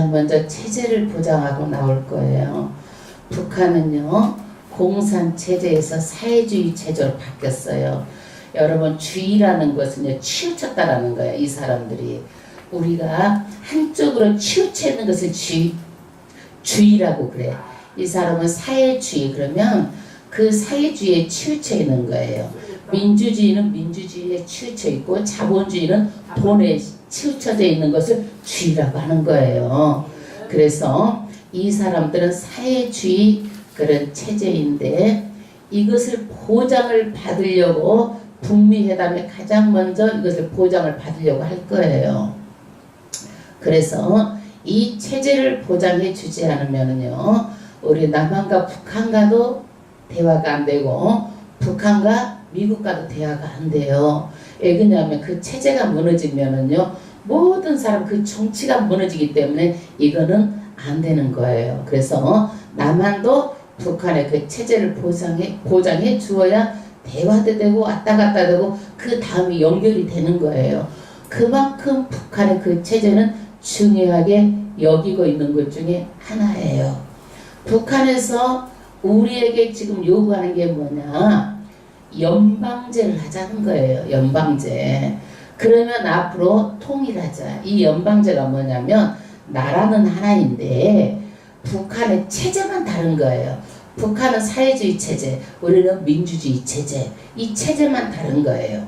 가장 먼저 체제를 보장하고 나올 거예요. 북한은요, 공산체제에서 사회주의 체제로 바뀌었어요. 여러분, 주의라는 것은요, 치우쳤다라는 거예요. 이 사람들이. 우리가 한쪽으로 치우쳐 있는 것을 주의라고 그래. 이 사람은 사회주의, 그러면 그 사회주의에 치우쳐 있는 거예요. 민주주의는 민주주의에 치우쳐 있고, 자본주의는 돈에 치우쳐져 있는 것을 주의라고 하는 거예요. 그래서 이 사람들은 사회주의 그런 체제인데, 이것을 보장을 받으려고 북미회담에 가장 먼저 이것을 보장을 받으려고 할 거예요. 그래서 이 체제를 보장해 주지 않으면요, 우리 남한과 북한과도 대화가 안 되고, 북한과 미국과도 대화가 안 돼요. 왜 그러냐면 그 체제가 무너지면은요, 모든 사람 그 정치가 무너지기 때문에 이거는 안 되는 거예요. 그래서 남한도 북한의 그 체제를 보장해 주어야 대화도 되고 왔다 갔다 되고 그 다음이 연결이 되는 거예요. 그만큼 북한의 그 체제는 중요하게 여기고 있는 것 중에 하나예요. 북한에서 우리에게 지금 요구하는 게 뭐냐? 연방제를 하자는 거예요. 연방제. 그러면 앞으로 통일하자. 이 연방제가 뭐냐면 나라는 하나인데 북한의 체제만 다른 거예요. 북한은 사회주의 체제, 우리는 민주주의 체제. 이 체제만 다른 거예요.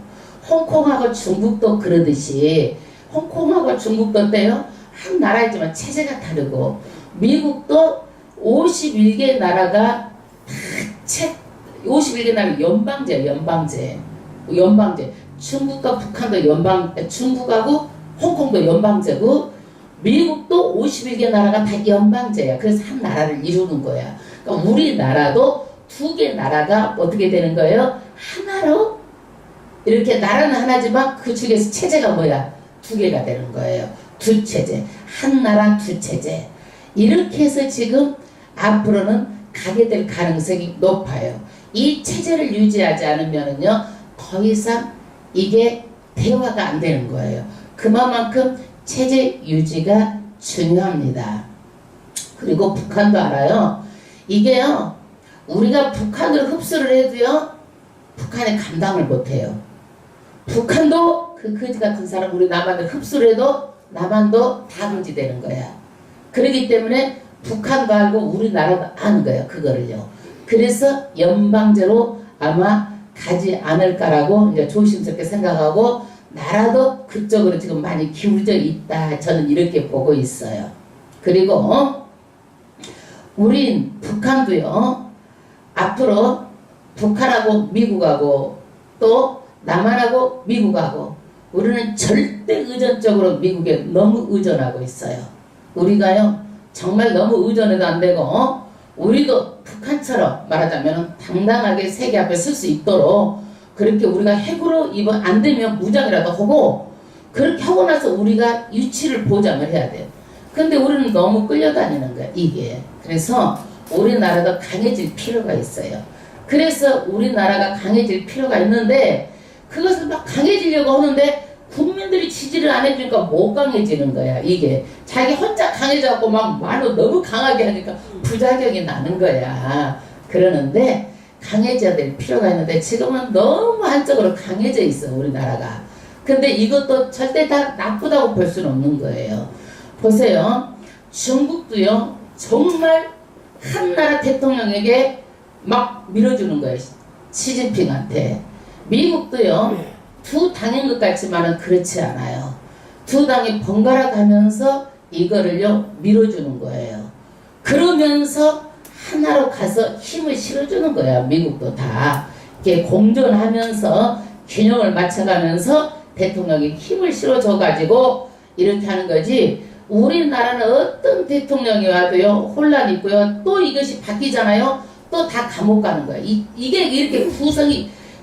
홍콩하고 중국도 그러듯이 홍콩하고 중국도 어때요? 한 나라이지만 체제가 다르고, 미국도 51개 나라가 51개 나라 연방제. 중국과 북한도 중국하고 홍콩도 연방제고, 미국도 51개 나라가 다 연방제야. 그래서 한 나라를 이루는 거야. 그러니까 우리나라도 2개 나라가 어떻게 되는 거예요? 하나로, 이렇게 나라는 하나지만 그 중에서 체제가 뭐야? 2개가 되는 거예요. 2체제. 한 나라 2체제. 이렇게 해서 지금 앞으로는 가게 될 가능성이 높아요. 이 체제를 유지하지 않으면은요, 더 이상 이게 대화가 안 되는 거예요. 그만큼 체제 유지가 중요합니다. 그리고 북한도 알아요. 이게요, 우리가 북한을 흡수를 해도요, 북한이 감당을 못해요. 북한도 그 거지 같은 사람 우리 남한을 흡수를 해도 남한도 다 금지 되는 거야. 그렇기 때문에 북한도 알고 우리나라도 아는 거예요. 그거를요. 그래서 연방제로 아마 가지 않을까라고 이제 조심스럽게 생각하고, 나라도 그쪽으로 지금 많이 기울어져 있다. 저는 이렇게 보고 있어요. 그리고 우린 북한도요, 앞으로 북한하고 미국하고 또 남한하고 미국하고 우리는 절대 의존적으로 미국에 너무 의존하고 있어요. 우리가요, 정말 너무 의존해도 안 되고, 우리도 북한처럼 말하자면 당당하게 세계 앞에 설 수 있도록 그렇게 우리가 핵으로 이번 안 되면 무장이라도 하고, 그렇게 하고 나서 우리가 유치를 보장을 해야 돼요. 근데 우리는 너무 끌려다니는 거야, 이게. 그래서 우리나라도 강해질 필요가 있어요. 그래서 우리나라가 강해질 필요가 있는데, 그것을 막 강해지려고 하는데 국민들이 지지를 안 해주니까 못 강해지는 거야. 이게 자기 혼자 강해져갖고 막 말로 너무 강하게 하니까 부작용이 나는 거야. 그러는데 강해져야 될 필요가 있는데 지금은 너무 한쪽으로 강해져 있어, 우리나라가. 근데 이것도 절대 다 나쁘다고 볼 수는 없는 거예요. 보세요. 중국도요, 정말 한 나라 대통령에게 막 밀어주는 거예요. 시진핑한테. 미국도요, 2당인 것 같지만은 그렇지 않아요. 2당이 번갈아 가면서 이거를요, 밀어주는 거예요. 그러면서 하나로 가서 힘을 실어주는 거야. 미국도 다 이렇게 공존하면서 균형을 맞춰가면서 대통령이 힘을 실어줘가지고 이렇게 하는 거지. 우리나라는 어떤 대통령이 와도요, 혼란이 있고요, 또 이것이 바뀌잖아요, 또 다 감옥 가는 거야. 이게 이렇게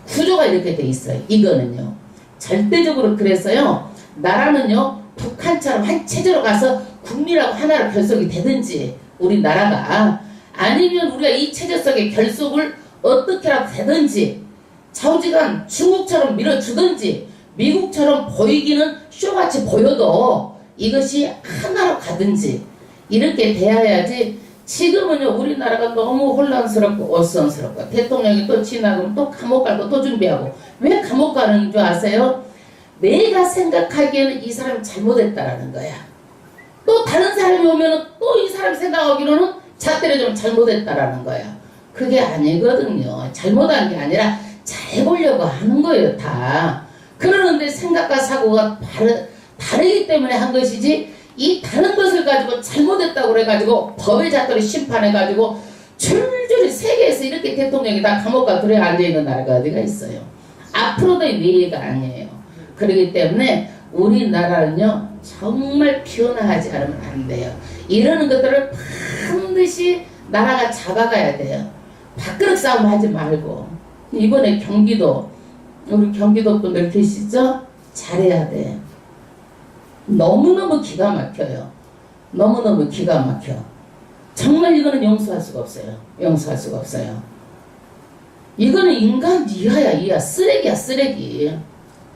구조가 이렇게 돼 있어요. 이거는요, 절대적으로. 그래서요, 나라는요, 북한처럼 한 체제로 가서 국민하고 하나로 결속이 되든지, 우리나라가 아니면 우리가 이 체제 속의 결속을 어떻게라도 되든지, 좌우지간 중국처럼 밀어주든지, 미국처럼 보이기는 쇼같이 보여도 이것이 하나로 가든지, 이렇게 돼야지. 지금은요 우리나라가 너무 혼란스럽고 어수선스럽고 대통령이 또 지나고 또 감옥 갈고 또 준비하고. 왜 감옥 가는 줄 아세요? 내가 생각하기에는 이 사람이 잘못했다라는 거야. 또 다른 사람이 오면은 또 이 사람 생각하기로는 잣대를 좀 잘못했다라는 거야. 그게 아니거든요. 잘못한 게 아니라 잘해보려고 하는 거예요 다. 그러는데 생각과 사고가 다르기 때문에 한 것이지, 이 다른 것을 가지고 잘못했다고 그래가지고 법의 잣대로 심판해가지고 줄줄이 세계에서 이렇게 대통령이 다 감옥 가 들어야 앉아있는 나라가 어디가 있어요. 앞으로도 예의가 아니에요. 그렇기 때문에 우리나라는요 정말 피온화하지 않으면 안 돼요. 이러는 것들을 반드시 나라가 잡아가야 돼요. 밥그릇 싸움 하지 말고. 이번에 경기도, 우리 경기도 분들 계시죠? 잘해야 돼. 너무너무 기가 막혀요. 너무너무 기가 막혀. 정말 이거는 용서할 수가 없어요. 용서할 수가 없어요. 이거는 인간 이하야 이하. 쓰레기야 쓰레기.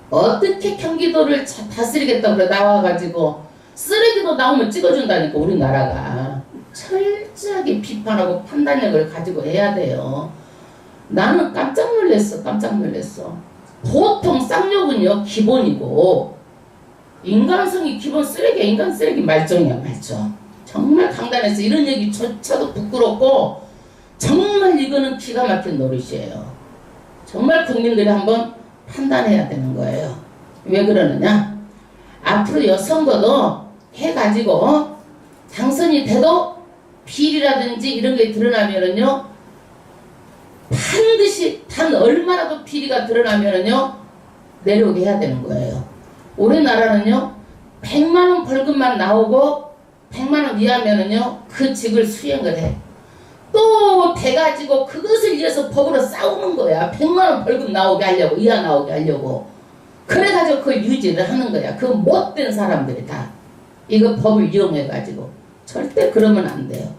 어떻게 경기도를 다스리겠다고 그래 나와가지고. 쓰레기도 나오면 찍어준다니까 우리나라가. 철저하게 비판하고 판단력을 가지고 해야 돼요. 나는 깜짝 놀랐어. 깜짝 놀랐어. 보통 쌍욕은요 기본이고 인간성이 기본 쓰레기야. 인간 쓰레기 말종이야 말종. 정말 강단에서 이런 얘기조차도 부끄럽고 정말 이거는 기가 막힌 노릇이에요. 정말 국민들이 한번 판단해야 되는 거예요. 왜 그러느냐? 앞으로 선거도 해가지고 당선이 돼도 비리라든지 이런 게 드러나면은요 반드시 단 얼마라도 비리가 드러나면은요 내려오게 해야 되는 거예요. 우리나라는요 100만원 벌금만 나오고 100만원 이하면은요 그 직을 수행을 해. 또 돼가지고 그것을 위해서 법으로 싸우는 거야. 100만원 벌금 나오게 하려고, 이하 나오게 하려고. 그래가지고 그걸 유지를 하는 거야. 그 못된 사람들이 다 이거 법을 이용해가지고. 절대 그러면 안 돼요.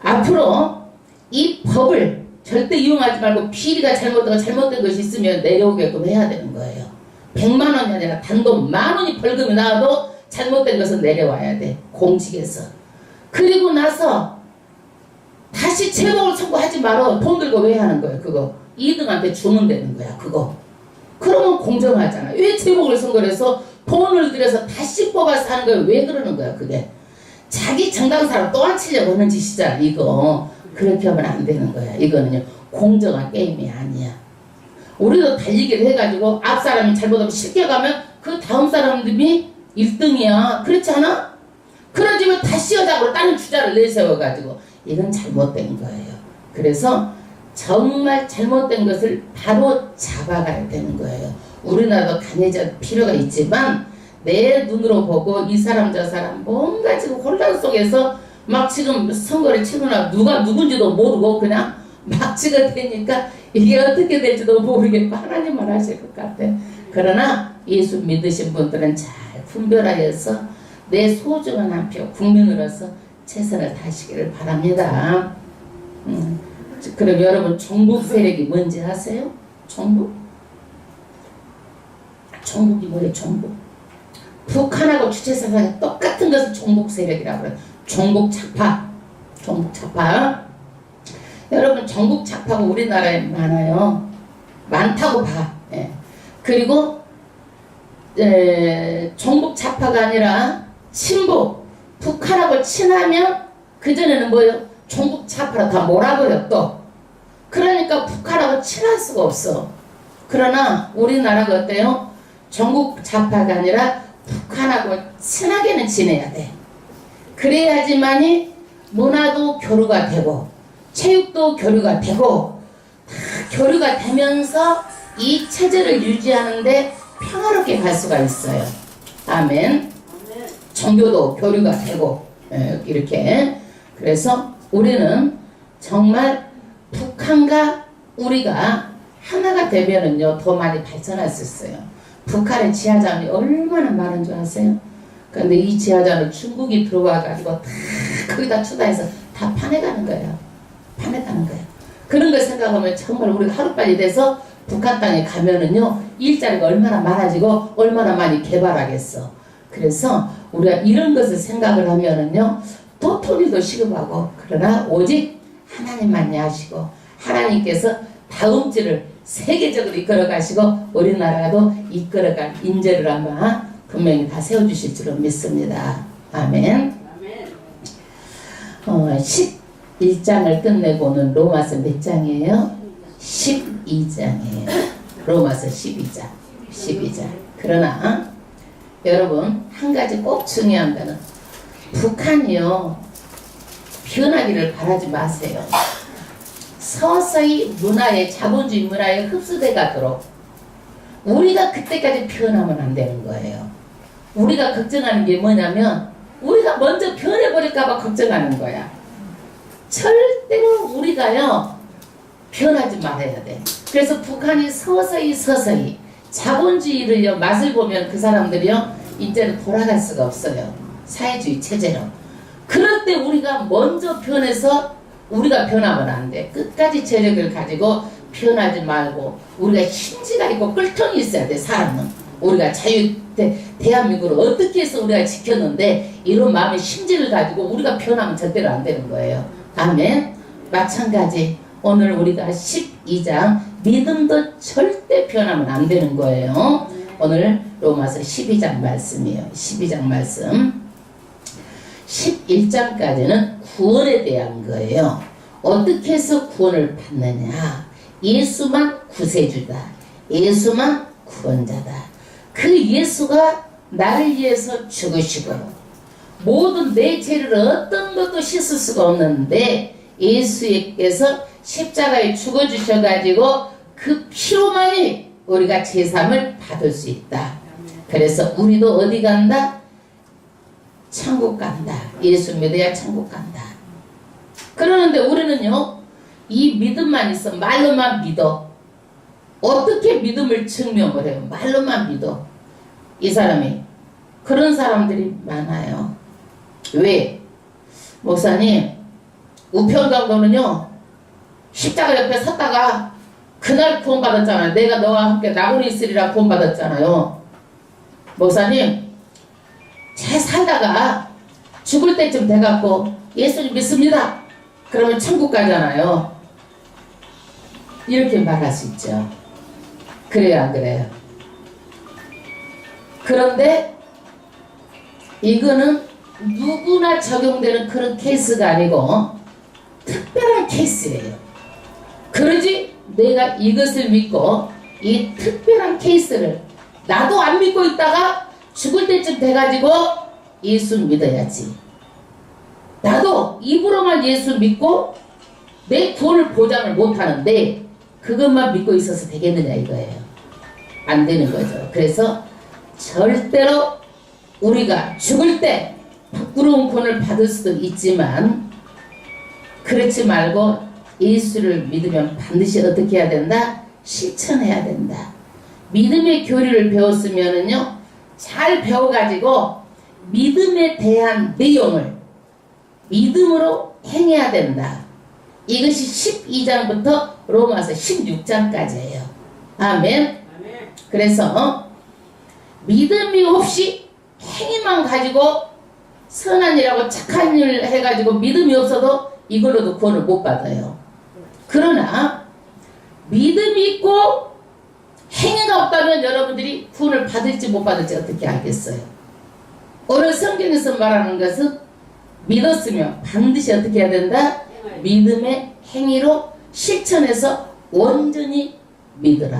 앞으로 이 법을 절대 이용하지 말고 비리가 잘못된 것이 있으면 내려오게끔 해야 되는 거예요. 100만원이 아니라 단돈 10,000원이 벌금이 나와도 잘못된 것은 내려와야 돼. 공직에서. 그리고 나서 다시 재보궐 선거하지 말어. 돈 들고 왜 하는 거야 그거. 2등한테 주면 되는 거야 그거. 그러면 공정하잖아. 왜 재보궐 선거를 해서 돈을 들여서 다시 뽑아서 하는 거야. 왜 그러는 거야 그게. 자기 정당사로 또 앉히려고 하는 짓이잖아 이거. 그렇게 하면 안 되는 거야. 이거는요 공정한 게임이 아니야. 우리도 달리기를 해가지고 앞 사람이 잘못하면 쉽게 가면 그 다음 사람들이 1등이야. 그렇지 않아? 그러지만 다시 하자고 다른 주자를 내세워가지고 이건 잘못된 거예요. 그래서 정말 잘못된 것을 바로 잡아가야 되는 거예요. 우리나라도 강해질 필요가 있지만 내 눈으로 보고 이 사람 저 사람 뭔가 지금 혼란 속에서 막 지금 선거를 치거나 누가 누군지도 모르고 그냥 막 찍어대니까 이게 어떻게 될지도 모르겠고 하나님만 하실 것 같아. 그러나 예수 믿으신 분들은 잘 분별하여서 내 소중한 한 표 국민으로서 최선을 다하시기를 바랍니다. 그럼 여러분 종북 세력이 뭔지 아세요? 종북? 종북이 뭐예요? 종북. 북한하고 주체사상이 똑같은 것을 종북 세력이라고 그래요. 종북 착파. 종북 착파. 여러분 종북 착파가 우리나라에 많아요. 많다고 봐. 예. 그리고 종북 착파가 아니라 친북. 북한하고 친하면 그전에는 뭐예요? 종북 착파로 다 몰아버려 또. 그러니까 북한하고 친할 수가 없어. 그러나 우리나라가 어때요? 종북 착파가 아니라 북한하고 친하게는 지내야 돼. 그래야지만이 문화도 교류가 되고 체육도 교류가 되고 다 교류가 되면서 이 체제를 유지하는데 평화롭게 갈 수가 있어요. 아멘. 종교도 교류가 되고 이렇게. 그래서 우리는 정말 북한과 우리가 하나가 되면은요 더 많이 발전할 수 있어요. 북한의 지하자원이 얼마나 많은 줄 아세요? 그런데 이 지하자원을 중국이 들어와가지고 다 거기다 투자해서 다 파내가는 거예요. 파내가는 거예요. 그런 걸 생각하면 정말 우리가 하루빨리 돼서 북한 땅에 가면은요 일자리가 얼마나 많아지고 얼마나 많이 개발하겠어. 그래서 우리가 이런 것을 생각을 하면은요 도토리도 시급하고 그러나 오직 하나님만이 하시고 하나님께서 다음주를 세계적으로 이끌어 가시고 우리나라도 이끌어갈 인재를 아마 분명히 다 세워주실 줄로 믿습니다. 아멘. 11장을 끝내고는 로마서 몇 장이에요? 12장이에요. 로마서 12장. 그러나 여러분 한 가지 꼭 중요한 거는 북한이요 변하기를 바라지 마세요. 서서히 문화에 자본주의 문화에 흡수돼 가도록 우리가 그때까지 변하면 안 되는 거예요. 우리가 걱정하는 게 뭐냐면 우리가 먼저 변해버릴까봐 걱정하는 거야. 절대로 우리가요 변하지 말아야 돼. 그래서 북한이 서서히 자본주의를요 맛을 보면 그 사람들이요 이제는 돌아갈 수가 없어요. 사회주의 체제로. 그럴 때 우리가 먼저 변해서 우리가 변하면 안 돼. 끝까지 체력을 가지고 변하지 말고 우리가 심지가 있고 끓통이 있어야 돼. 사람은 우리가 대한민국을 어떻게 해서 우리가 지켰는데 이런 마음의 심지를 가지고 우리가 변하면 절대로 안 되는 거예요. 아멘. 마찬가지 오늘 우리가 12장 믿음도 절대 변하면 안 되는 거예요. 오늘 로마서 12장 말씀이에요. 12장 말씀 11장까지는 구원에 대한 거예요. 어떻게 해서 구원을 받느냐. 예수만 구세주다. 예수만 구원자다. 그 예수가 나를 위해서 죽으시고 모든 내 죄를 어떤 것도 씻을 수가 없는데 예수께서 십자가에 죽어주셔가지고 그 피로만이 우리가 제삼을 받을 수 있다. 그래서 우리도 어디 간다? 천국 간다. 예수 믿어야 천국 간다. 그러는데 우리는요 이 믿음만 있어. 말로만 믿어. 어떻게 믿음을 증명을 해요? 말로만 믿어. 이 사람이 그런 사람들이 많아요. 왜? 목사님 우편강도는요 십자가 옆에 섰다가 그날 구원받았잖아요. 내가 너와 함께 나무리 있으리라 구원받았잖아요. 목사님 잘 살다가 죽을 때쯤 돼갖고 예수님 믿습니다. 그러면 천국 가잖아요. 이렇게 말할 수 있죠. 그래요 안 그래요? 그런데 이거는 누구나 적용되는 그런 케이스가 아니고 특별한 케이스예요. 그러지 내가 이것을 믿고 이 특별한 케이스를 나도 안 믿고 있다가 죽을 때쯤 돼가지고 예수 믿어야지. 나도 입으로만 예수 믿고 내 구원을 보장을 못하는데 그것만 믿고 있어서 되겠느냐 이거예요. 안 되는 거죠. 그래서 절대로 우리가 죽을 때 부끄러운 구원을 받을 수도 있지만 그렇지 말고 예수를 믿으면 반드시 어떻게 해야 된다? 실천해야 된다. 믿음의 교리를 배웠으면은요 잘 배워가지고 믿음에 대한 내용을 믿음으로 행해야 된다. 이것이 12장부터 로마서 16장까지예요. 아멘. 그래서 믿음이 없이 행위만 가지고 선한 일하고 착한 일 해가지고 믿음이 없어도 이걸로도 구원을 못 받아요. 그러나 믿음이 있고 행위가 없다면 여러분들이 구원을 받을지 못 받을지 어떻게 알겠어요? 오늘 성경에서 말하는 것은 믿었으면 반드시 어떻게 해야 된다? 믿음의 행위로 실천해서 온전히 믿으라.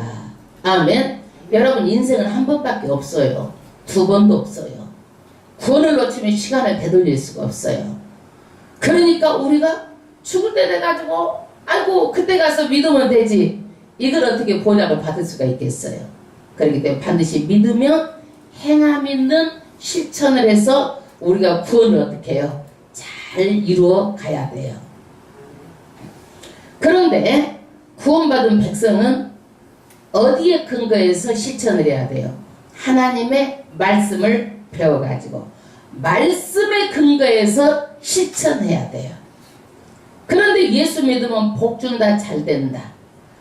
아멘. 여러분 인생은 한 번밖에 없어요. 두 번도 없어요. 구원을 놓치면 시간을 되돌릴 수가 없어요. 그러니까 우리가 죽을 때 돼가지고 아이고 그때 가서 믿으면 되지. 이걸 어떻게 보장을 받을 수가 있겠어요. 그렇기 때문에 반드시 믿으면 행함 있는 실천을 해서 우리가 구원을 어떻게 해요? 잘 이루어 가야 돼요. 그런데 구원받은 백성은 어디에 근거해서 실천을 해야 돼요? 하나님의 말씀을 배워가지고 말씀에 근거해서 실천해야 돼요. 그런데 예수 믿으면 복 준다 잘 된다.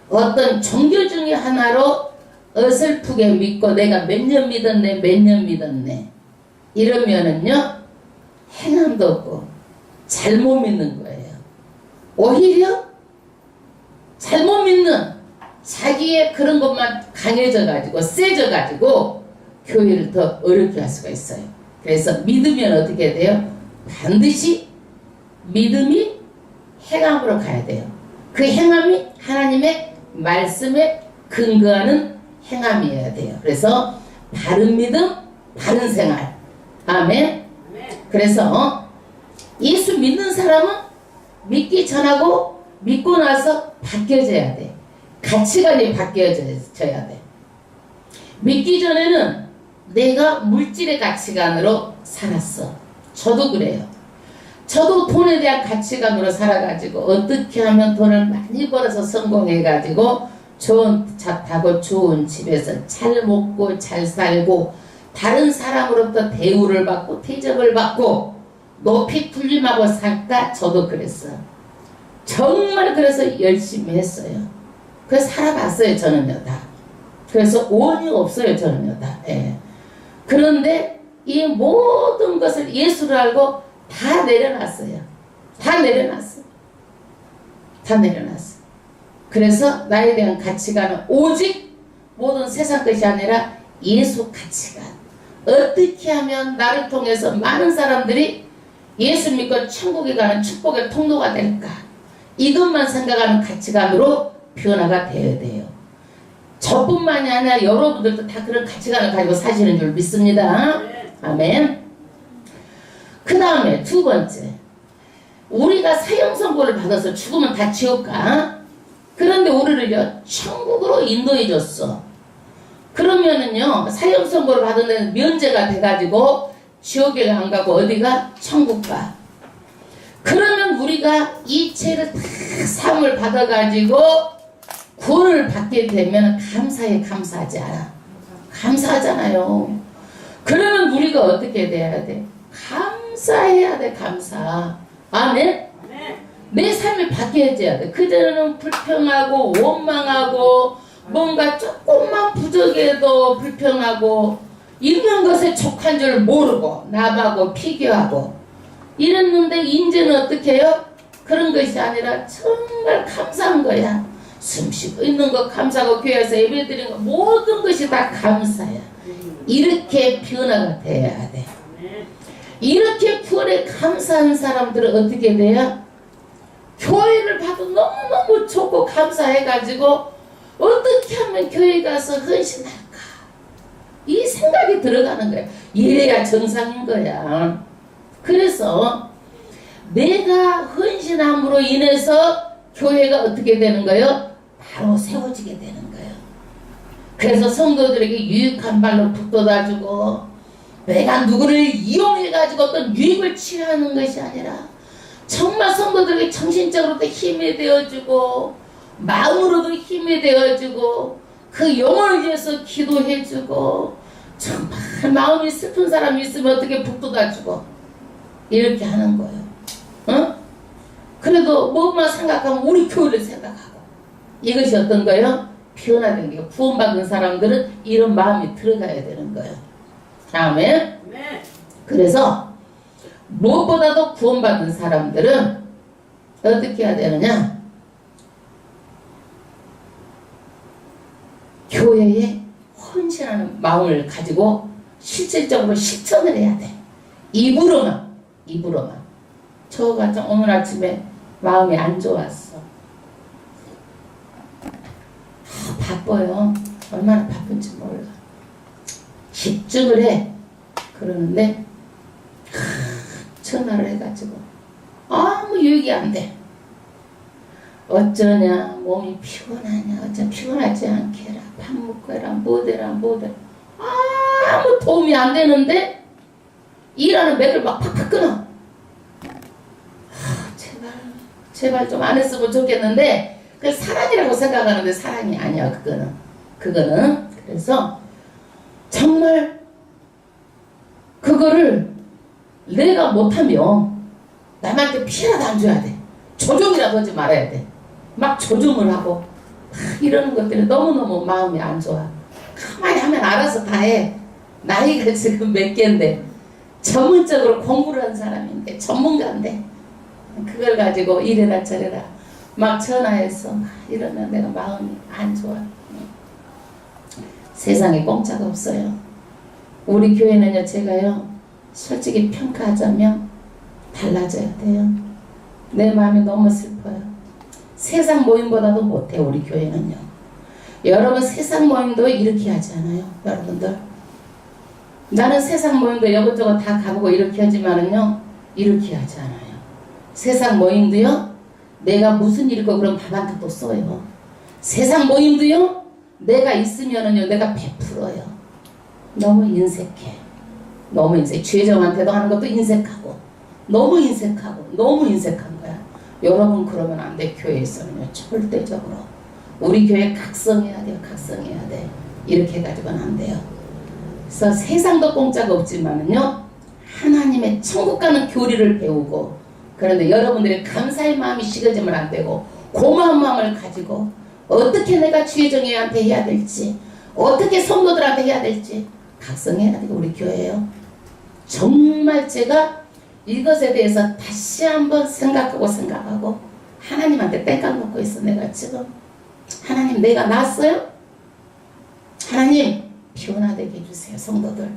어떤 종교 중에 하나로 어설프게 믿고 내가 몇 년 믿었네 이러면은요 행함도 없고 잘못 믿는 거예요. 오히려 잘못 믿는 자기의 그런 것만 강해져가지고 세져가지고 교회를 더 어렵게 할 수가 있어요. 그래서 믿으면 어떻게 돼요? 반드시 믿음이 행함으로 가야 돼요. 그 행함이 하나님의 말씀에 근거하는 행함이어야 돼요. 그래서 바른 믿음, 바른 생활. 아멘. 그래서 예수 믿는 사람은 믿기 전하고 믿고 나서 바뀌어져야 돼. 가치관이 바뀌어져야 돼. 믿기 전에는 내가 물질의 가치관으로 살았어. 저도 그래요. 저도 돈에 대한 가치관으로 살아가지고 어떻게 하면 돈을 많이 벌어서 성공해가지고 좋은 차 타고 좋은 집에서 잘 먹고 잘 살고 다른 사람으로부터 대우를 받고 대접을 받고 높이 군림하고 살까? 저도 그랬어요. 정말 그래서 열심히 했어요. 그래서 살아봤어요. 저는요 다. 그래서 오언이 없어요. 저는요 다. 예. 그런데 이 모든 것을 예수를 알고 다 내려놨어요. 다 내려놨어. 다 내려놨어. 그래서 나에 대한 가치관은 오직 모든 세상 것이 아니라 예수 가치관. 어떻게 하면 나를 통해서 많은 사람들이 예수 믿고 천국에 가는 축복의 통로가 될까? 이것만 생각하는 가치관으로 변화가 되어야 돼요. 저뿐만이 아니라 여러분들도 다 그런 가치관을 가지고 사시는 줄 믿습니다. 아멘. 그 다음에 두 번째, 우리가 사형 선고를 받아서 죽으면 다 지옥 가. 그런데 우리를요 천국으로 인도해 줬어. 그러면은요 사형 선고를 받은 데는 면제가 돼가지고 지옥에 안 가고 어디가? 천국 가. 그러면 우리가 이 죄를 다 사함을 받아가지고 구원을 받게 되면 감사해, 감사하지 않아? 감사하잖아요. 그러면 우리가 어떻게 돼야 돼? 감사해야 돼. 감사. 아멘? 내 삶이 바뀌어져야 돼. 그전에는 불평하고 원망하고 뭔가 조금만 부족해도 불평하고 있는 것에 족한 줄 모르고 남하고 비교하고 이랬는데 이제는 어떻게 해요? 그런 것이 아니라 정말 감사한 거야. 숨쉬고 있는 거 감사하고 교회에서 예배드리는 거 모든 것이 다 감사야. 이렇게 변화가 돼야 돼. 이렇게 구원에 감사한 사람들은 어떻게 돼요? 교회를 봐도 너무너무 좋고 감사해가지고 어떻게 하면 교회 가서 헌신할까? 이 생각이 들어가는 거야. 이래야 정상인 거야. 그래서 내가 헌신함으로 인해서 교회가 어떻게 되는 거예요? 바로 세워지게 되는 거예요. 그래서 성도들에게 유익한 말로 북돋아주고 내가 누구를 이용해가지고 어떤 유익을 취하는 것이 아니라 정말 성도들에게 정신적으로도 힘이 되어주고 마음으로도 힘이 되어주고 그 영혼을 위해서 기도해주고 정말 마음이 슬픈 사람이 있으면 어떻게 북돋아주고 이렇게 하는 거예요. 어? 그래도 뭐만 생각하면 우리 교회를 생각하고 이것이 어떤 거예요? 변화된 게 구원받은 사람들은 이런 마음이 들어가야 되는 거예요. 아멘. 그래서 무엇보다도 구원받은 사람들은 어떻게 해야 되느냐? 교회에 헌신하는 마음을 가지고 실질적으로 실천을 해야 돼. 입으로만. 저 같은 오늘 아침에 마음이 안 좋았어. 바빠요. 얼마나 바쁜지 몰라. 집중을 해. 그러는데 전화를 해가지고 아무 유익이 안 돼. 어쩌냐, 몸이 피곤하냐, 어쩌 피곤하지 않게 해라, 밥 먹고 해라, 뭐대라. 아무 도움이 안 되는데 일하는 맥을 막 팍팍 끊어. 제발 좀 안 했으면 좋겠는데 그 사랑이라고 생각하는데 사랑이 아니야. 그거는 그래서 정말 그거를 내가 못하면 남한테 피해라도 안 줘야 돼. 조종이라도 하지 말아야 돼. 막 조종을 하고 이러는 것들이 너무너무 마음이 안 좋아. 가만히 하면 알아서 다 해. 나이가 지금 몇 개인데 전문적으로 공부를 한 사람인데 전문가인데 그걸 가지고 이래라 저래라 막 전화해서 막 이러면 내가 마음이 안 좋아. 세상에 공짜가 없어요. 우리 교회는요, 제가요 솔직히 평가하자면 달라져야 돼요. 내 마음이 너무 슬퍼요. 세상 모임보다도 못해 우리 교회는요. 여러분 세상 모임도 이렇게 하지 않아요, 여러분들? 나는 세상 모임도 이것저것 다 가보고 이렇게 하지만은요, 이렇게 하지 않아요. 세상 모임도요, 내가 무슨 일 있고 그럼 밥 한 턱도 써요. 세상 모임도요, 내가 있으면은요, 내가 베풀어요. 너무 인색해. 너무 인색. 죄정한테도 하는 것도 인색하고, 너무 인색하고, 너무 인색한 거야. 여러분 그러면 안 돼. 교회에서는요, 절대적으로. 우리 교회 각성해야 돼요. 각성해야 돼. 이렇게 해가지고는 안 돼요. 그래서 세상도 공짜가 없지만은요, 하나님의 천국 가는 교리를 배우고, 그런데 여러분들의 감사의 마음이 식어지면 안 되고, 고마운 마음을 가지고 어떻게 내가 주의정예한테 해야 될지, 어떻게 성도들한테 해야 될지 각성해야 돼요. 우리 교회요. 정말 제가 이것에 대해서 다시 한번 생각하고 하나님한테 땡깡 놓고 있어. 내가 지금 하나님, 내가 났어요? 하나님 변화되게 해주세요. 성도들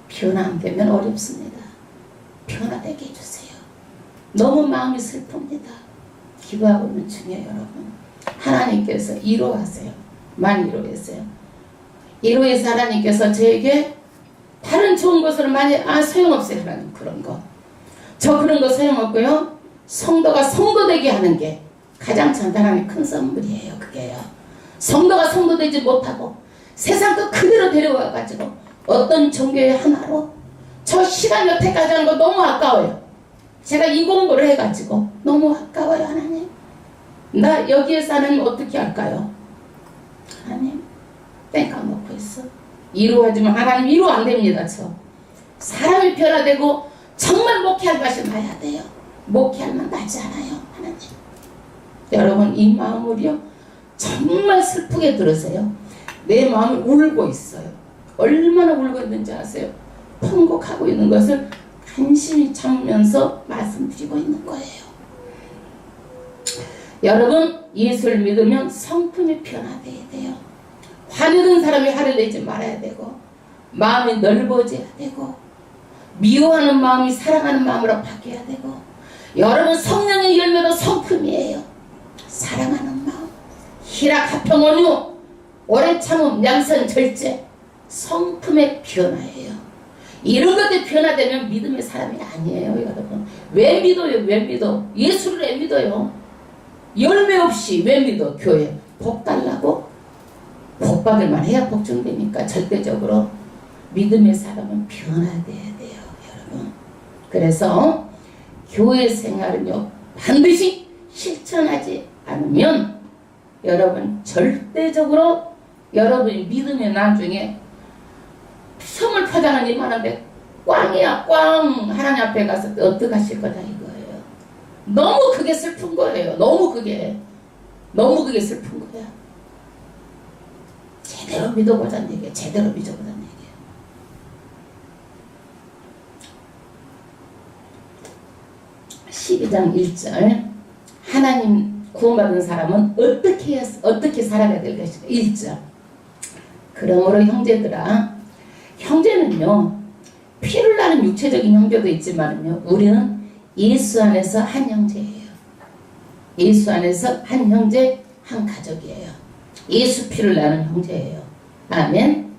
변화 안 되면 어렵습니다. 변화되게 해주세요. 너무 마음이 슬픕니다. 기도하고 있는 중에 여러분, 하나님께서 위로하세요. 많이 위로했어요. 위로해서 하나님께서 저에게 다른 좋은 것을 많이 소용없어요. 하나님 그런 거, 저 그런 거 소용없고요. 성도가 성도되게 하는 게 가장 전달하는 큰 선물이에요. 그게요. 성도가 성도되지 못하고 세상 그 그대로 데려와가지고 어떤 종교의 하나로 저 시간 여태까지 하는 거 너무 아까워요. 제가 이 공부를 해가지고 너무 아까워요. 하나님, 나 여기에서 하나님 어떻게 할까요? 하나님 땡깡 놓고 있어. 위로하지만 하나님 위로 안 됩니다. 저 사람이 변화되고 정말 목회할 맛이 나야 돼요. 목회할 맛 나지 않아요. 하나님, 여러분 이 마음을요 정말 슬프게 들으세요. 내 마음을 울고 있어요. 얼마나 울고 있는지 아세요? 통곡하고 있는 것을 간신히 참으면서 말씀드리고 있는 거예요. 여러분 예수를 믿으면 성품이 변화돼야 돼요. 화내는 사람이 화를 내지 말아야 되고, 마음이 넓어져야 되고, 미워하는 마음이 사랑하는 마음으로 바뀌어야 되고, 여러분 성령의 열매도 성품이에요. 사랑하는 마음, 희락, 화평, 온유, 오래 참음, 양선, 절제, 성품의 변화예요. 이런 것들이 변화되면 믿음의 사람이 아니에요. 여러분 왜 믿어요? 왜 믿어? 예수를 왜 믿어요? 열매 없이 왜 믿어? 교회 복 달라고? 복 받을만 해야 복종되니까. 절대적으로 믿음의 사람은 변화돼야 돼요. 여러분 그래서 교회 생활은요 반드시 실천하지 않으면 여러분 절대적으로 여러분이 믿음의 나중에 선물 포장은 이만한데 꽝이야 꽝. 하나님 앞에 가서 어떻게 하실 거다 이거예요. 너무 그게 슬픈 거예요. 너무 그게 슬픈 거야. 제대로 믿어보자는 얘기예요. 제대로 믿어보자는 얘기예요. (12장 1절) 하나님 구원받은 사람은 어떻게 살아가야 될 것인가. 1절 그러므로 형제들아, 형제는요 피를 나는 육체적인 형제도 있지만요 우리는 예수 안에서 한 형제예요. 예수 안에서 한 형제 한 가족이에요. 예수 피를 나는 형제예요. 아멘.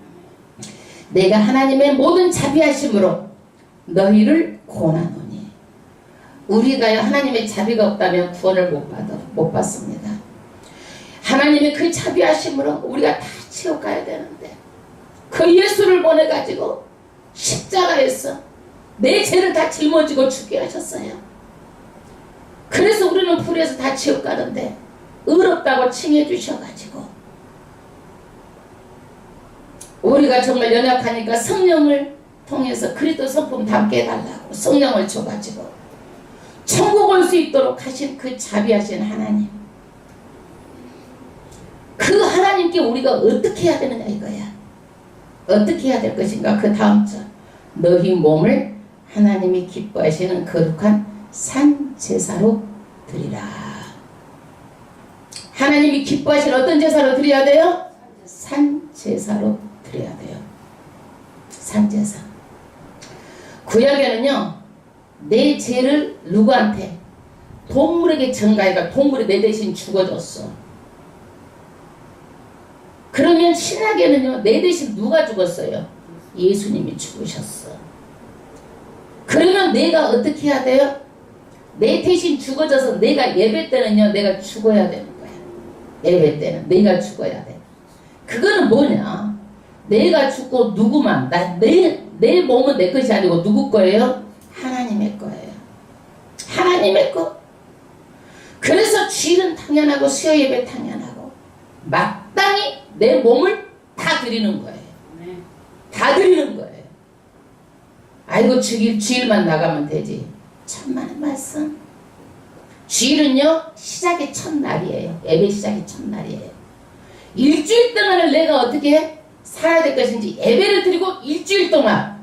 내가 하나님의 모든 자비하심으로 너희를 구원하노니. 우리가요 하나님의 자비가 없다면 구원을 못 받습니다. 하나님의 그 자비하심으로 우리가 다 지옥 가야 되는데 그 예수를 보내가지고 십자가에서 내 죄를 다 짊어지고 죽게 하셨어요. 그래서 우리는 불에서 다 지옥 가는데 의롭다고 칭해 주셔가지고 우리가 정말 연약하니까 성령을 통해서 그리스도 성품 담게 해달라고 성령을 줘가지고 천국 올 수 있도록 하신 그 자비하신 하나님, 그 하나님께 우리가 어떻게 해야 되느냐 이거야. 어떻게 해야 될 것인가. 그 다음 절 너희 몸을 하나님이 기뻐하시는 거룩한 산 제사로 드리라. 하나님이 기뻐하실 어떤 제사로 드려야 돼요? 산 제사로 드려야 돼요. 산 제사. 구약에는요, 내 죄를 누구한테? 동물에게 전가해가 동물이 내 대신 죽어줬어. 그러면 신약에는요, 내 대신 누가 죽었어요? 예수님이 죽으셨어. 그러면 내가 어떻게 해야 돼요? 내 대신 죽어져서 내가 예배 때는요, 내가 죽어야 되는 거야. 예배 때는 내가 죽어야 돼. 그거는 뭐냐? 내가 죽고 누구만, 내 몸은 내 것이 아니고 누구 거예요? 하나님의 거예요. 하나님의 거. 그래서 주일은 당연하고 수요 예배 당연하고 마땅히 내 몸을 다 드리는 거예요. 다 드리는 거예요. 아이고 주일만 나가면 되지. 천만의 말씀. 주일은요 시작의 첫날이에요. 예배 시작의 첫날이에요. 일주일 동안을 내가 어떻게 살아야 될 것인지 예배를 드리고 일주일 동안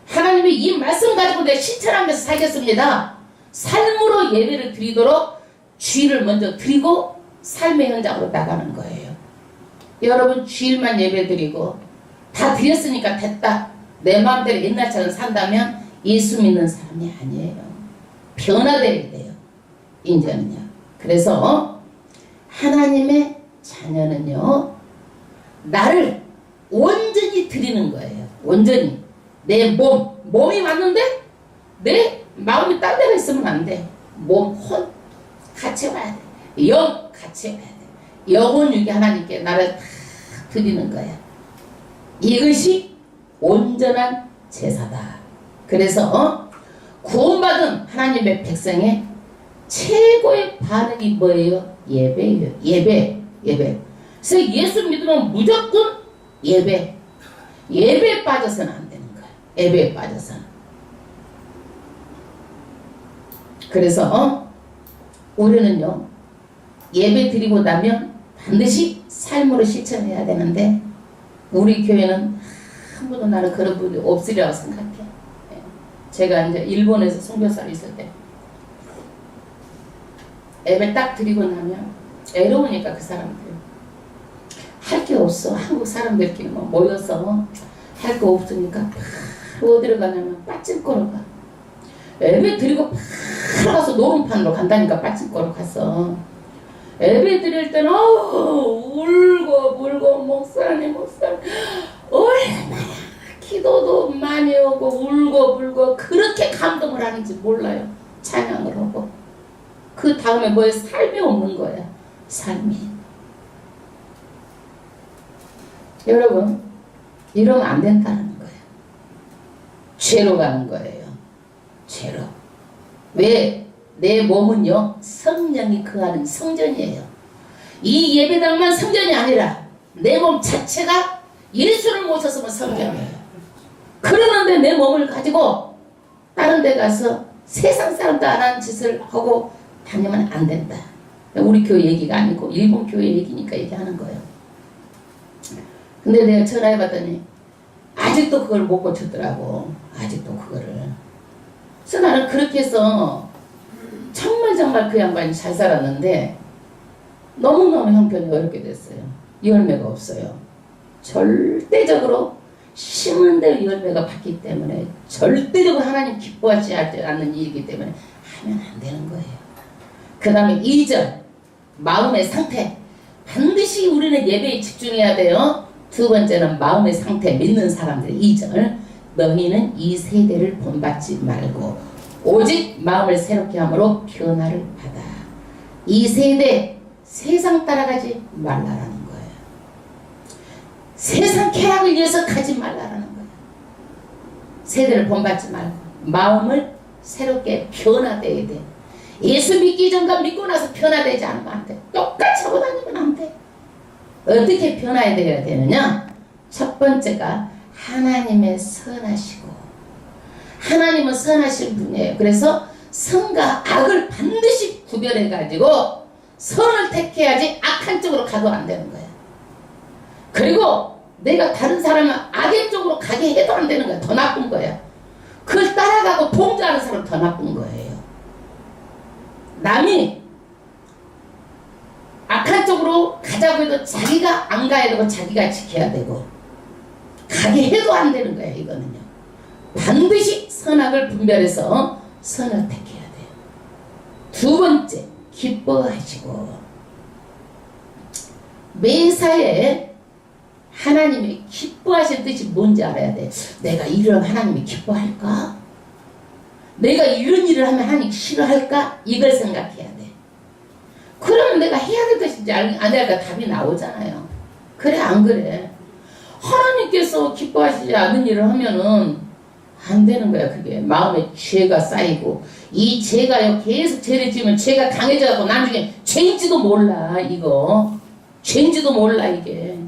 하나님의 이 말씀 가지고 내가 실천하면서 살겠습니다. 삶으로 예배를 드리도록 주일을 먼저 드리고 삶의 현장으로 나가는 거예요. 여러분 주일만 예배 드리고 다 드렸으니까 됐다. 내 마음대로 옛날처럼 산다면 예수 믿는 사람이 아니에요. 변화되어야 돼요. 이제는요. 그래서 하나님의 자녀는요. 나를 온전히 드리는 거예요. 온전히. 내 몸이 왔는데 내 마음이 딴 데가 있으면 안 돼. 몸, 혼 같이 와야 돼. 영 같이 와야 돼. 영혼 유기 하나님께 나를 다 드리는 거야. 이것이 온전한 제사다. 그래서 구원받은 하나님의 백성의 최고의 반응이 뭐예요? 예배예요. 예배. 그래서 예수 믿으면 무조건 예배. 예배에 빠져서는 안 되는 거야. 예배에 빠져서는. 그래서 우리는요 예배 드리고 나면 반드시 삶으로 실천해야 되는데 우리 교회는 한 번도 나는 그런 분이 없으리라고 생각해. 제가 이제 일본에서 선교사로 있을 때 예배 딱 드리고 나면 애로우니까 그 사람들 할 게 없어. 한국 사람들끼리 모여서 할 거 없으니까 바로 어디로 가냐면 빠진거로 가. 예배 드리고 바로 가서 노름판으로 간다니까 빠진거로 가서 예배 드릴 때는 울고 목사님 얼마나 기도도 많이 오고 울고 그렇게 감동을 하는지 몰라요. 찬양을 하고 그 다음에 뭐에 삶이 없는 거야. 삶이. 여러분 이러면 안 된다는 거예요. 죄로 가는 거예요. 죄로. 왜? 내 몸은요 성령이 거하는 성전이에요. 이 예배당만 성전이 아니라 내 몸 자체가 예수를 모셨으면 성전이에요. 그러는데 내 몸을 가지고 다른 데 가서 세상 사람도 안 하는 짓을 하고 다니면 안 된다. 우리 교회 얘기가 아니고 일본 교회 얘기니까 얘기하는 거예요. 근데 내가 전화해 봤더니 아직도 그걸 못 고쳤더라고. 아직도 그거를. 그래서 나는 그렇게 해서 정말 그 양반이 잘 살았는데 너무너무 형편이 어렵게 됐어요. 열매가 없어요. 절대적으로 심은 대로 열매가 받기 때문에 절대적으로 하나님 기뻐하지 않는 일이기 때문에 하면 안 되는 거예요. 그 다음에 2절 마음의 상태. 반드시 우리는 예배에 집중해야 돼요. 두 번째는 마음의 상태. 믿는 사람들 2절 너희는 이 세대를 본받지 말고 오직 마음을 새롭게 함으로 변화를 받아. 이 세대 세상 따라가지 말라라는 거예요. 세상 쾌락을 위해서 가지 말라라는 거예요. 세대를 본받지 말고 마음을 새롭게 변화돼야 돼. 예수 믿기 전과 믿고 나서 변화되지 않으면 안 돼. 똑같이 하고 다니면 안 돼. 어떻게 변화해야 되느냐? 첫 번째가 하나님의 선하시고 하나님은 선하신 분이에요. 그래서 선과 악을 반드시 구별해 가지고 선을 택해야지 악한 쪽으로 가도 안 되는 거예요. 그리고 내가 다른 사람을 악의 쪽으로 가게 해도 안 되는 거야. 더 나쁜 거야. 그걸 따라가고 동조하는 사람 더 나쁜 거예요. 남이 악한 쪽으로 가자고 해도 자기가 안 가야 되고 자기가 지켜야 되고 가게 해도 안 되는 거예요. 이거는요. 반드시 선악을 분별해서 선을 택해야 돼요. 두 번째, 기뻐하시고. 매사에 하나님이 기뻐하시는 뜻이 뭔지 알아야 돼. 내가 이러면 하나님이 기뻐할까? 내가 이런 일을 하면 하나님이 싫어할까? 이걸 생각해야 돼. 그러면 내가 해야 될 것인지 안 해야 할까? 답이 나오잖아요. 그래 안 그래? 하나님께서 기뻐하시지 않는 일을 하면은 안 되는 거야. 그게 마음에 죄가 쌓이고 이 죄가요 계속 죄를 지으면 죄가 강해져갖고 나중에 죄인지도 몰라. 이거 죄인지도 몰라 이게.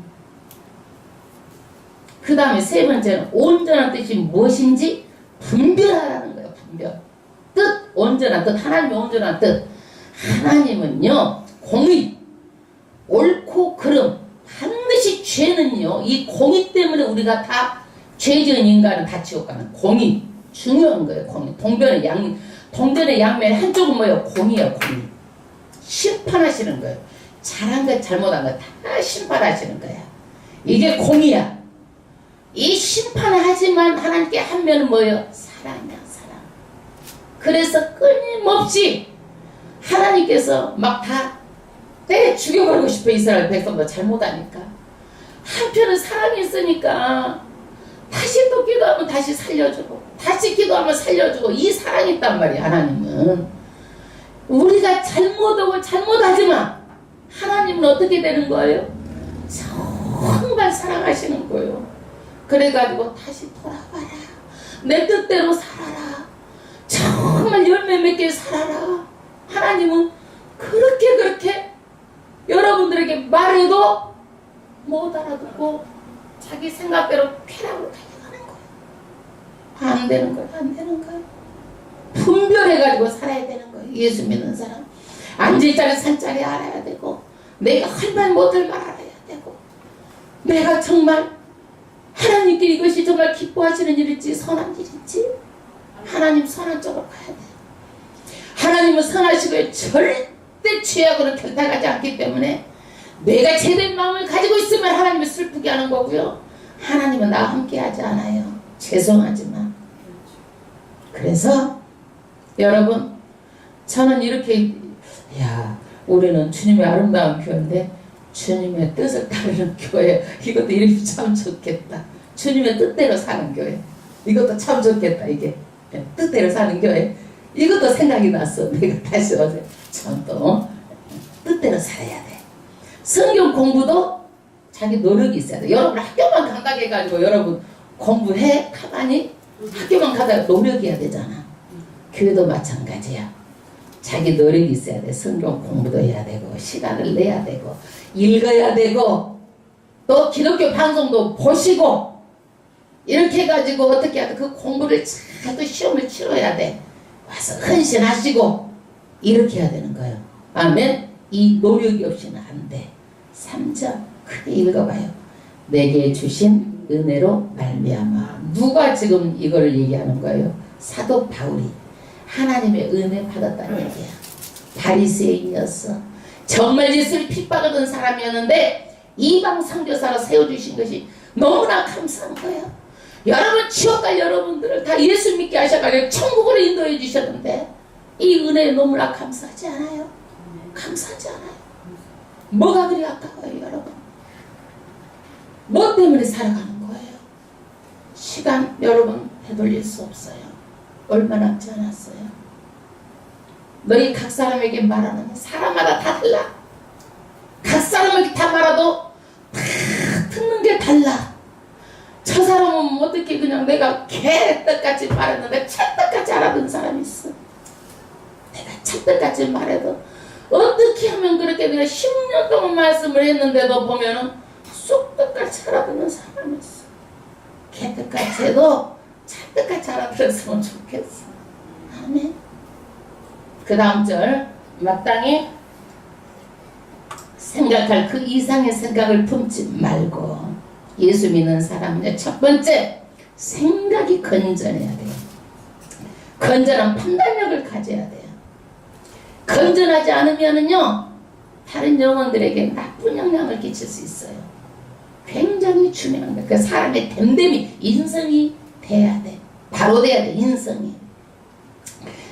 그 다음에 세 번째는 온전한 뜻이 무엇인지 분별하라는 거예요. 분별. 뜻, 온전한 뜻, 하나님의 온전한 뜻. 하나님은요 공의, 옳고 그름, 반드시 죄는요 이 공의 때문에 우리가 다 죄 지은 인간은 다 지옥 가는 공의 중요한 거예요. 공의. 동전의 양면에 한쪽은 뭐예요? 공의예요. 공의. 심판하시는 거예요. 잘한 것 잘못한 것 다 심판하시는 거야. 이게 공의야. 이 심판을 하지만 하나님께 한 면은 뭐예요? 사랑이야. 사랑. 그래서 끊임없이 하나님께서 막 다 때려 죽여버리고 싶어. 이스라엘 백성도 잘못하니까. 한편은 사랑이 있으니까 다시 또 기도하면 다시 살려주고 다시 기도하면 살려주고 이 사랑이 있단 말이야. 하나님은 우리가 잘못하고 잘못하지만 하나님은 어떻게 되는 거예요? 정말 사랑하시는 거예요. 그래가지고 다시 돌아와라. 내 뜻대로 살아라. 정말 열매 맺게 살아라. 하나님은 그렇게 여러분들에게 말해도 못 알아듣고 자기 생각대로 쾌락으로 달려가는 거예요. 안 되는 거예요. 안 되는 거예요. 분별해가지고 살아야 되는 거예요. 예수 믿는 사람. 앉을 자리 산 자리 알아야 되고 내가 할 말 못할 말 알아야 되고 내가 정말 하나님께 이것이 정말 기뻐하시는 일일지 선한 일일지 하나님 선한 쪽으로 가야 돼요. 하나님은 선하시고 절대 죄악으로 결탁하지 않기 때문에 내가 제된 마음을 가지고 있으면 하나님을 슬프게 하는 거고요. 하나님은 나와 함께 하지 않아요. 죄송하지만. 그래서 여러분 저는 이렇게 우리는 주님의 아름다운 교회인데 주님의 뜻을 따르는 교회 이것도 이름이 참 좋겠다. 주님의 뜻대로 사는 교회 이것도 참 좋겠다. 이게 뜻대로 사는 교회 이것도 생각이 났어. 내가 다시 어제 참 또 뜻대로 살아야 돼. 성경 공부도 자기 노력이 있어야 돼. 여러분 학교만 간다고 해가지고 여러분 공부해 가만히 학교만 가다가 노력해야 되잖아. 교회도 마찬가지야. 자기 노력이 있어야 돼. 성경 공부도 해야 되고 시간을 내야 되고 읽어야 되고 또 기독교 방송도 보시고 이렇게 해가지고 어떻게 해야 돼. 그 공부를 잘 또 시험을 치러야 돼. 와서 헌신하시고 이렇게 해야 되는 거예요. 아멘. 이 노력이 없이는 안 돼. 3절 크게 읽어봐요. 내게 주신 은혜로 말미암아. 누가 지금 이걸 얘기하는 거예요? 사도 바울이 하나님의 은혜 받았다는 얘기야. 바리새인이었어. 정말 예수를 핍박하던 사람이었는데 이방 선교사로 세워주신 것이 너무나 감사한 거예요. 여러분 지옥갈 여러분들을 다 예수 믿게 하셔가지고 천국으로 인도해 주셨는데 이 은혜에 너무나 감사하지 않아요? 감사하지 않아요? 뭐가 그리 아까워요 여러분? 뭐 때문에 살아가는 거예요? 시간 여러분 되돌릴 수 없어요. 얼마 남지 않았어요. 너희 각 사람에게 말하는 사람마다 다 달라. 각 사람에게 다 말아도 다 듣는 게 달라. 저 사람은 어떻게 그냥 내가 개떡같이 말했는데 찰떡같이 알아듣는 사람이 있어. 내가 찰떡같이 말해도 어떻게 하면 그렇게 내가 10년 동안 말씀을 했는데도 보면은 쑥떡같이 알아듣는 사람이 있어. 개떡같이 해도 찰떡같이 알아들었으면 좋겠어. 아멘. 그 다음 절 마땅히 생각할 그 이상의 생각을 품지 말고 예수 믿는 사람은요 첫 번째 생각이 건전해야 돼요. 건전한 판단력을 가져야 돼요. 건전하지 않으면은요, 다른 영혼들에게 나쁜 영향을 끼칠 수 있어요. 굉장히 중요한 거예요. 그 사람의 됨됨이, 인성이 돼야 돼. 바로 돼야 돼, 인성이.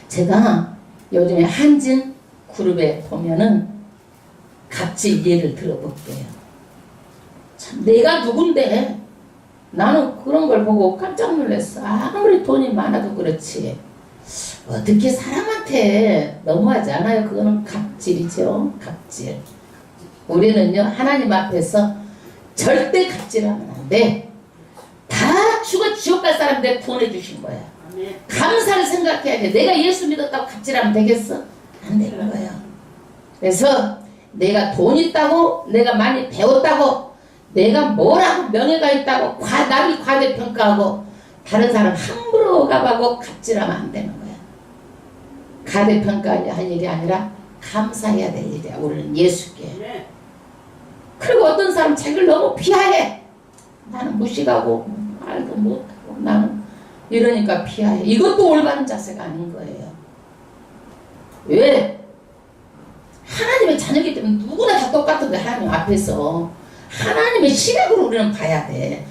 제가 요즘에 한진 그룹에 보면은 갑질 예를 들어볼게요. 참, 내가 누군데? 나는 그런 걸 보고 깜짝 놀랐어. 아무리 돈이 많아도 그렇지. 어떻게 사람한테 너무하지 않아요? 그거는 갑질이죠. 갑질. 우리는요, 하나님 앞에서 절대 갑질하면 안 돼. 다 죽어 지옥 갈 사람들 구원해 주신 거야. 감사를 생각해야 돼. 내가 예수 믿었다고 갑질하면 되겠어? 안 되는 거야. 그래서 내가 돈 있다고, 내가 많이 배웠다고, 내가 뭐라고 명예가 있다고 남이 과대평가하고 다른 사람 함부로 가고 갑질하면 안 되는 거야. 과대평가할 일이 아니라 감사해야 될 일이야. 우리는 예수께. 그리고 어떤 사람 자기를 너무 피하해. 나는 무식하고 말도 못하고 나는 이러니까 피하해. 이것도 올바른 자세가 아닌 거예요. 왜? 하나님의 자녀이기 때문에 누구나 다 똑같은 거야. 하나님 앞에서 하나님의 시각으로 우리는 봐야 돼.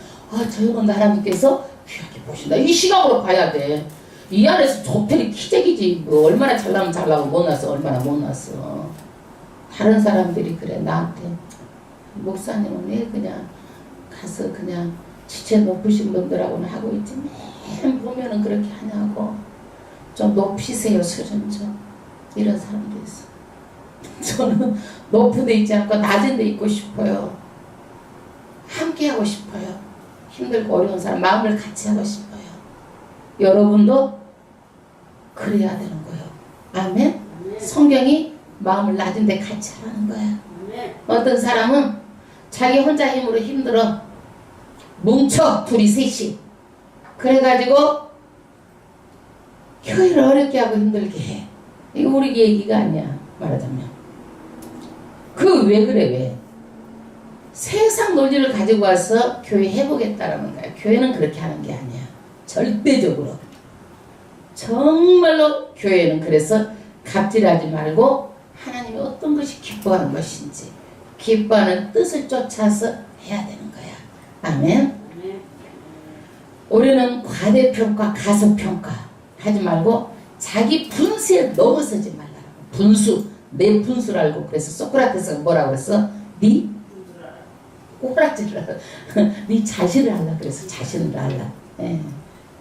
저 영혼 하나님께서 귀하게 보신다. 이 시각으로 봐야 돼. 이 안에서 조편이 키재기지. 뭐 얼마나 잘나면 잘나고 못나서 얼마나 못났어. 다른 사람들이 그래 나한테, 목사님은 왜 그냥 가서 그냥 지체 높으신 분들하고는 하고 있지, 맨 보면은 그렇게 하냐고. 좀 높이세요, 수준 좀. 이런 사람도 있어. 저는 높은 데 있지 않고 낮은 데 있고 싶어요. 함께 하고 싶어요. 힘들고 어려운 사람 마음을 같이 하고 싶어요. 여러분도 그래야 되는 거예요. 아멘? 성경이 마음을 낮은 데 같이 하라는 거야. 어떤 사람은 자기 혼자 힘으로 힘들어. 뭉쳐, 둘이 셋이. 그래가지고 교회를 어렵게 하고 힘들게 해. 이거 우리 얘기가 아니야, 말하자면. 그 왜 그래, 왜? 세상 논리를 가지고 와서 교회 해보겠다라는 거야. 교회는 그렇게 하는 게 아니야. 절대적으로. 정말로 교회는 그래서 갑질하지 말고 하나님이 어떤 것이 기뻐하는 것인지, 기뻐하는 뜻을 쫓아서 해야 되는 거야. 아멘. 우리는 과대평가, 가소평가 하지 말고 자기 분수에 넘어서지 말라고. 분수, 내 분수를 알고. 그래서 소크라테스가 뭐라고 그랬어? 네 꼬라지를 알아. 네 자신을 알라. 그래서 자신을 알라. 예.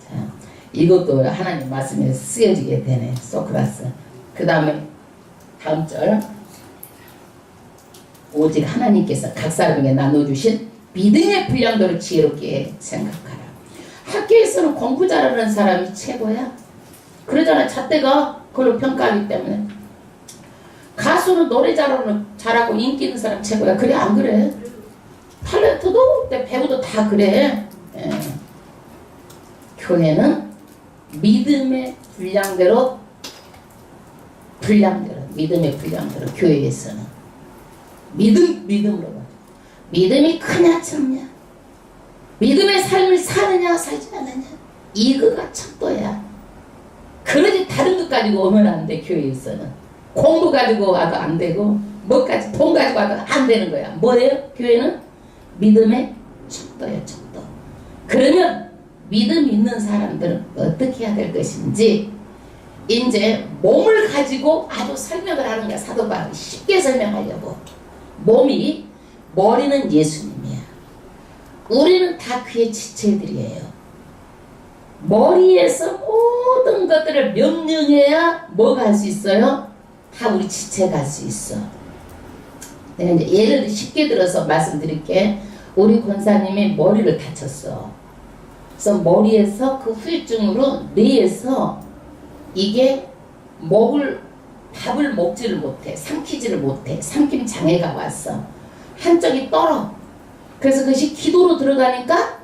자, 이것도 하나님 말씀에 쓰여지게 되네. 소크라스. 그 다음에 다음 절. 오직 하나님께서 각 사람에게 나눠주신 믿음의 분량도를 지혜롭게 생각하라. 학교에서는 공부 잘하는 사람이 최고야. 그러잖아. 잣대가 그걸로 평가하기 때문에. 가수는 노래 잘하고 인기 있는 사람 최고야. 그래 안 그래? 탤런트도 배우도 다 그래. 예. 교회는 믿음의 분량대로 믿음의 분량대로 교회에서는 믿음으로 봐. 믿음이 크냐 작냐, 믿음의 삶을 사느냐 살지 않느냐, 이거가 척도야. 그러지 다른 것 가지고 오면 안 돼. 교회에서는 공부 가지고 와도 안 되고 뭐까지 돈 가지고 와도 안 되는 거야. 뭐예요? 교회는 믿음의 척도야, 척도. 그러면 믿음 있는 사람들은 어떻게 해야 될 것인지 이제 몸을 가지고 아주 설명을 하는 거야. 사도 바울이 쉽게 설명하려고. 머리는 예수님이야. 우리는 다 그의 지체들이에요. 머리에서 모든 것들을 명령해야 뭐가 할 수 있어요? 다 우리 지체가 할 수 있어. 내가 이제 예를 쉽게 들어서 말씀드릴게. 우리 권사님이 머리를 다쳤어. 그래서 머리에서 그 후유증으로 뇌에서 이게 밥을 먹지를 못해. 삼키지를 못해. 삼킴 장애가 왔어. 한쪽이 떨어. 그래서 그것이 기도로 들어가니까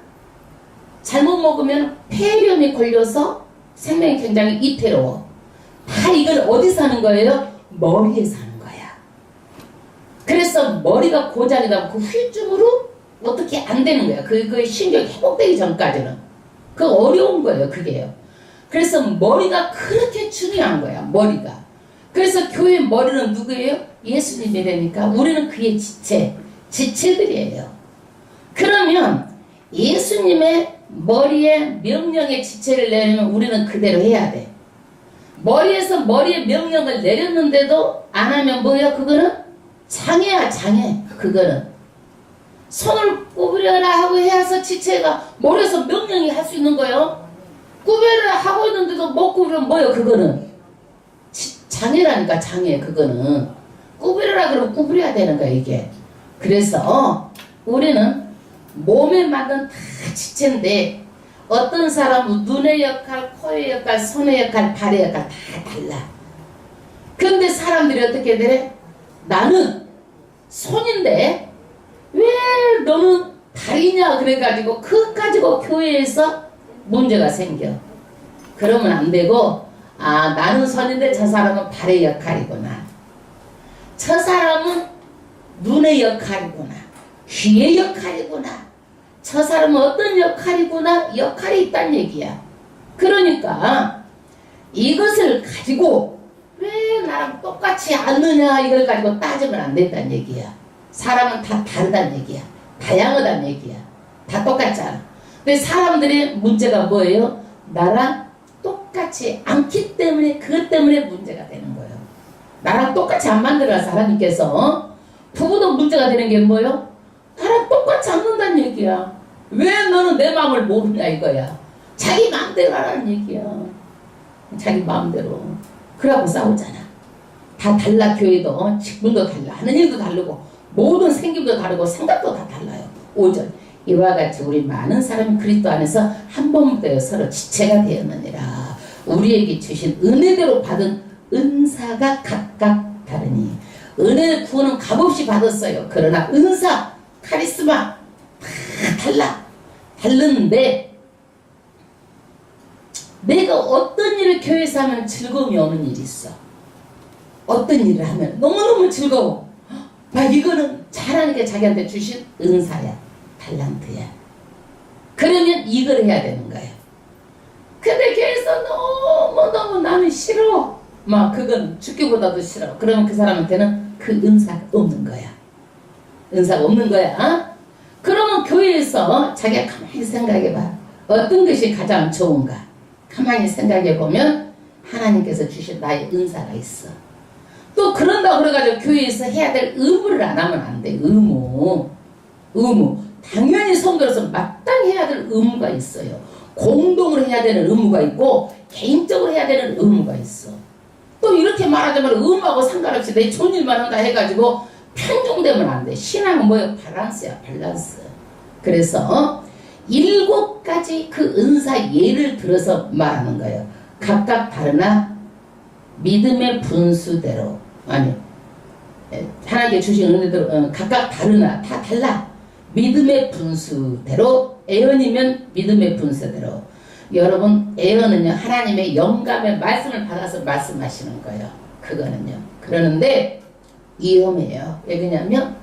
잘못 먹으면 폐렴이 걸려서 생명이 굉장히 이태로워. 다 이걸 어디서 하는 거예요? 머리에서 하는 거야. 그래서 머리가 고장이다. 그 후유증으로 어떻게 안 되는 거야. 그 신경이 회복되기 전까지는. 그 어려운 거예요. 그게요. 그래서 머리가 그렇게 중요한 거야. 머리가. 그래서 교회 머리는 누구예요? 예수님이라니까. 우리는 그의 지체들이에요. 그러면 예수님의 머리에 명령의 지체를 내리면 우리는 그대로 해야 돼. 머리에서 머리에 명령을 내렸는데도 안 하면 뭐예요? 그거는 장애야, 장애. 그거는 손을 구부려라 하고 해서 지체가 머리에서 명령이 할 수 있는 거예요. 구부려라 하고 있는데도 못 구부리면 뭐예요? 그거는 장애라니까. 장애. 그거는 구부려라 그러면 구부려야 되는 거야 이게. 그래서 우리는 몸에 맞는 다 지체인데 어떤 사람은 눈의 역할, 코의 역할, 손의 역할, 발의 역할 다 달라. 그런데 사람들이 어떻게 돼? 나는 손인데 왜 너는 다리냐 그래가지고 그것 가지고 교회에서 문제가 생겨. 그러면 안 되고, 아, 나는 손인데 저 사람은 발의 역할이구나, 저 사람은 눈의 역할이구나, 귀의 역할이구나, 저 사람은 어떤 역할이구나, 역할이 있다는 얘기야. 그러니까 이것을 가지고 왜 나랑 똑같이 않느냐 이걸 가지고 따지면 안 된다는 얘기야. 사람은 다 다르다는 얘기야. 다양하다는 얘기야. 다 똑같지 않아. 근데 사람들의 문제가 뭐예요? 나랑 똑같이 않기 때문에, 그것 때문에 문제가 되는 거예요. 나랑 똑같이 안 만들어서 하나님께서 부부도 문제가 되는 게 뭐예요? 나랑 똑같이 않는다는 얘기야. 왜 너는 내 마음을 모르냐 이거야. 자기 마음대로 하라는 얘기야. 자기 마음대로. 그러고 싸우잖아. 다 달라. 교회도 직분도 달라, 하는 일도 다르고 모든 생김도 다르고 생각도 다 달라요. 5절 이와 같이 우리 많은 사람이 그리스도 안에서 한 몸 되어 서로 지체가 되었느니라. 우리에게 주신 은혜대로 받은 은사가 각각 다르니. 은혜의 구원은 값없이 받았어요. 그러나 은사, 카리스마 다 달라. 다른데 내가 어떤 일을 교회에서 하면 즐거움이 오는 일이 있어. 어떤 일을 하면 너무너무 즐거워. 이거는 잘하니까 자기한테 주신 은사야, 달란트야. 그러면 이걸 해야 되는 거야. 근데 교회에서 너무너무 나는 싫어, 그건 죽기보다도 싫어. 그러면 그 사람한테는 그 은사가 없는 거야. 은사가 없는 거야. 그러면 교회에서 자기가 가만히 생각해봐. 어떤 것이 가장 좋은가? 가만히 생각해보면 하나님께서 주신 나의 은사가 있어. 또 그런다고 그래가지고 교회에서 해야 될 의무를 안 하면 안 돼. 의무. 당연히 성도로서 마땅히 해야 될 의무가 있어요. 공동으로 해야 되는 의무가 있고 개인적으로 해야 되는 의무가 있어. 또 이렇게 말하자면 의무하고 상관없이 내 좋은 일만 한다 해가지고 편중되면 안 돼. 신앙은 뭐예요? 밸런스야, 밸런스. 그래서 7가지 그 은사 예를 들어서 말하는 거예요. 각각 다르나 믿음의 분수대로, 하나님께 주신 은혜대로 각각 다르나 다 달라. 믿음의 분수대로, 애언이면 믿음의 분수대로. 여러분, 애언은요 하나님의 영감의 말씀을 받아서 말씀하시는 거예요. 그거는요. 그러는데 위험해요. 왜 그러냐면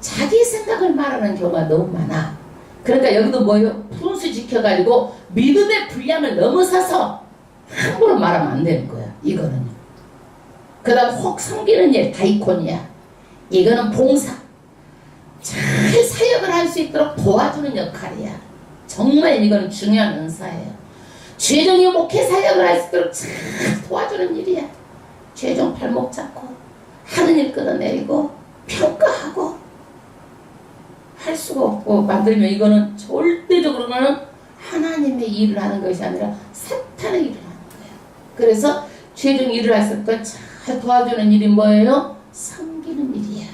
자기 생각을 말하는 경우가 너무 많아. 그러니까 여기도 뭐예요? 분수 지켜가지고 믿음의 분량을 넘어서서 함부로 말하면 안 되는 거야. 이거는요. 그 다음 혹 섬기는 일, 다이콘이야. 이거는 봉사. 잘 사역을 할 수 있도록 도와주는 역할이야. 정말 이거는 중요한 은사예요. 죄종이 목회 사역을 할 수 있도록 잘 도와주는 일이야. 죄종 발목 잡고 하는 일 끌어내리고 평가하고 할 수가 없고 만들면 이거는 절대적으로는 하나님의 일을 하는 것이 아니라 사탄의 일을 하는 거야. 그래서 죄종 일을 할 때 잘 도와주는 일이 뭐예요? 섬기는 일이야.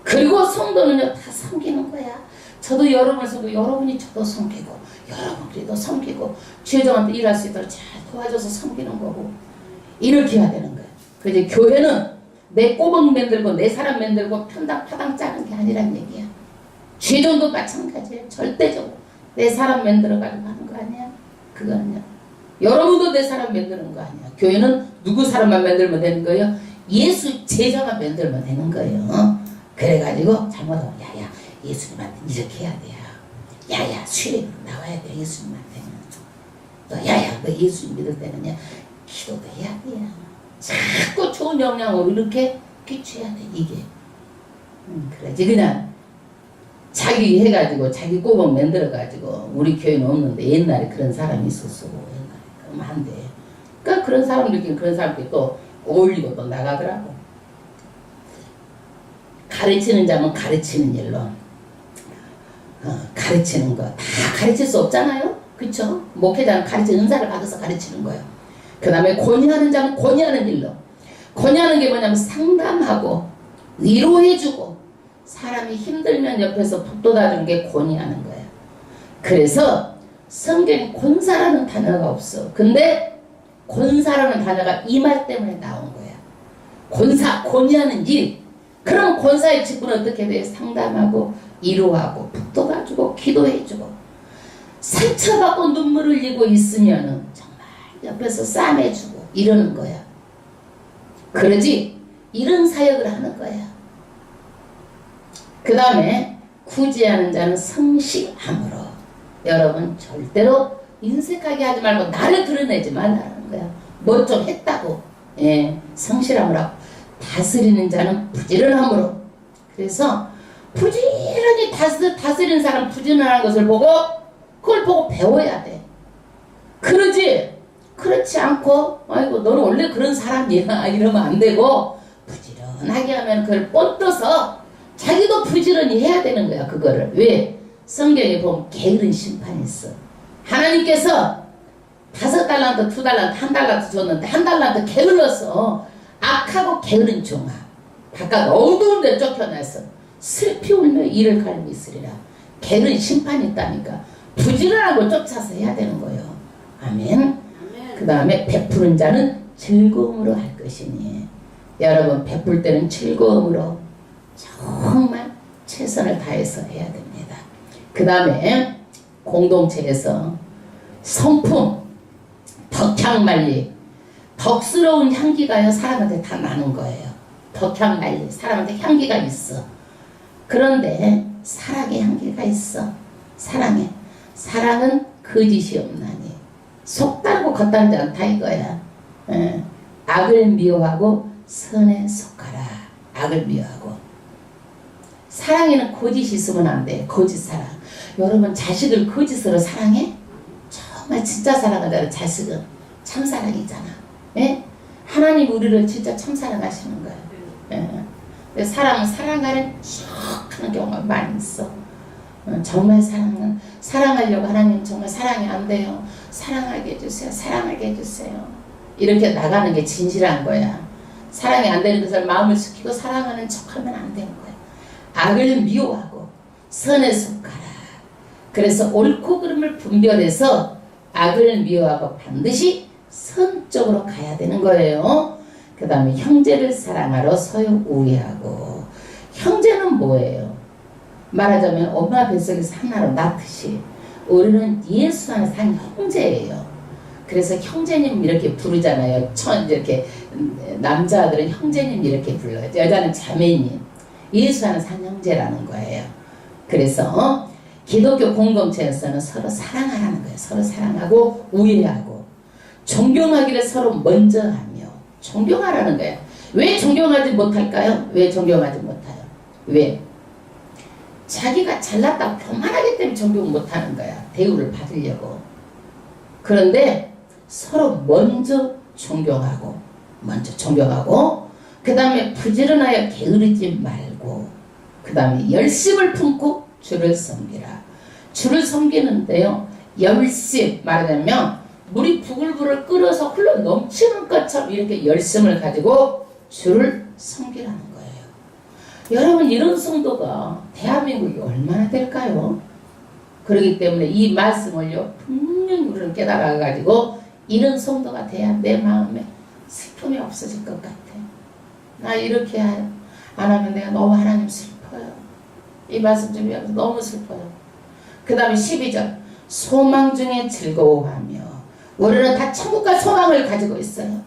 그리고 성도는요 다 섬기는 거야. 저도 여러분을 섬기고 여러분이 저도 섬기고 여러분끼리도 섬기고 죄종한테 일할 수 있도록 잘 도와줘서 섬기는 거고 이렇게 해야 되는 거야. 그래서 교회는 내 꼬박 만들고 내 사람 만들고 편당파당 짜는 게 아니란 얘기야. 죄종도 마찬가지예요. 절대적으로 내 사람 만들어가지고 하는 거 아니야. 그거는요. 여러분도 내 사람 만드는 거 아니야. 교회는 누구 사람만 만들면 되는 거예요? 예수 제자만 만들면 되는 거예요. 그래가지고 잘못하면 야야 예수님한테 이렇게 해야 돼요. 야야 수요일에 나와야 돼. 예수님한테는 또 야야 너 예수님 믿을 때는요 기도도 해야 돼요. 자꾸 좋은 영향으로 이렇게 끼쳐야 돼 이게. 그러지 그냥 자기 해가지고 자기 꼬박 만들어가지고 우리 교회는 없는데 옛날에 그런 사람이 있었어. 옛날에 그러면 안 돼. 그러니까 그런 사람들끼리 또 어울리고 또 나가더라고. 가르치는 자면 가르치는 일로 가르치는 거 다 가르칠 수 없잖아요. 그쵸? 목회자는 가르치는 은사를 받아서 가르치는 거예요. 그 다음에 권유하는 자는 권유하는 일로. 권유하는 게 뭐냐면 상담하고 위로해주고 사람이 힘들면 옆에서 북돋아주는 게 권유하는 거예요. 그래서 성경에 권사라는 단어가 없어. 근데 권사라는 단어가 이 말 때문에 나온 거야. 권사, 권유하는 일. 그럼 권사의 직분은 어떻게 돼? 상담하고 위로하고 북돋아주고 기도해주고 상처받고 눈물 흘리고 있으면은 정말 옆에서 싸매주고 이러는 거야. 그러지 이런 사역을 하는 거야. 그 다음에 구제하는 자는 성실함으로. 여러분 절대로 인색하게 하지 말고 나를 드러내지 말라는 거야. 뭐 좀 했다고. 성실함으로 하고 다스리는 자는 부지런함으로. 그래서 부지런히 다스리는 사람 부지런한 것을 보고 그걸 보고 배워야 돼. 그러지 그렇지 않고 아이고 너는 원래 그런 사람이야 이러면 안 되고 부지런하게 하면 그걸 뻗어서 자기도 부지런히 해야 되는 거야. 그거를. 왜? 성경에 보면 게으른 심판이 있어. 하나님께서 5달란트, 2달란트, 1달란트 줬는데 1달란트 게을렀어. 악하고 게으른 종아 바깥 어두운 데 쫓겨났어. 슬피 울며 이를 갈고 있으리라. 게으른 심판이 있다니까. 부지런하고 쫓아서 해야 되는 거예요. 아멘. 그 다음에 베푸는 자는 즐거움으로 할 것이니. 여러분 베풀 때는 즐거움으로 정말 최선을 다해서 해야 됩니다. 그 다음에 공동체에서 성품, 덕향만리, 덕스러운 향기가요 사람한테 다 나는 거예요. 덕향만리, 사람한테 향기가 있어. 그런데 사랑의 향기가 있어. 사랑은 거짓이 없나니 속 따르고 겉 따르지 않다 이거야. 악을 미워하고 선에 속하라. 악을 미워하고. 사랑에는 거짓이 있으면 안 돼. 거짓 사랑. 여러분 자식을 거짓으로 사랑해? 정말 진짜 사랑하잖아. 자식은 참사랑이잖아. 하나님 우리를 진짜 참사랑하시는 거예요. 사랑하는 쭉 하는 경우가 많이 있어. 정말 사랑하려고 하나님 정말 사랑이 안 돼요. 사랑하게 해주세요. 사랑하게 해주세요. 이렇게 나가는 게 진실한 거야. 사랑이 안 되는 것을 마음을 숙이고 사랑하는 척하면 안 되는 거야. 악을 미워하고 선에 속하라. 그래서 옳고 그름을 분별해서 악을 미워하고 반드시 선 쪽으로 가야 되는 거예요. 그 다음에 형제를 사랑하러 서로 우애하고. 형제는 뭐예요? 말하자면 엄마 뱃속에서 하나로 낳듯이 우리는 예수 안에 산 형제예요. 그래서 형제님 이렇게 부르잖아요. 이렇게 남자들은 형제님 이렇게 불러요. 여자는 자매님. 예수 안에 산 형제라는 거예요. 그래서 기독교 공동체에서는 서로 사랑하라는 거예요. 서로 사랑하고 우애하고 존경하기를 서로 먼저 하며. 존경하라는 거예요. 왜 존경하지 못할까요? 왜 존경하지 못해요? 왜? 자기가 잘났다고 교만하기 때문에 존경 못하는 거야. 대우를 받으려고. 그런데 서로 먼저 존경하고 그 다음에 부지런하여 게으르지 말고 그 다음에 열심을 품고 주를 섬기라. 주를 섬기는데요. 열심 말하자면 물이 부글부글 끓어서 흘러 넘치는 것처럼 이렇게 열심을 가지고 주를 섬기라는 거예요. 여러분 이런 성도가 대한민국이 얼마나 될까요? 그렇기 때문에 이 말씀을요 분명히 우리는 깨달아가지고 이런 성도가 돼야 내 마음에 슬픔이 없어질 것 같아. 나 이렇게 안 하면 내가 너무 하나님 슬퍼요. 이 말씀 좀 해서 너무 슬퍼요. 그 다음에 12절 소망 중에 즐거워하며. 우리는 다 천국과 소망을 가지고 있어요.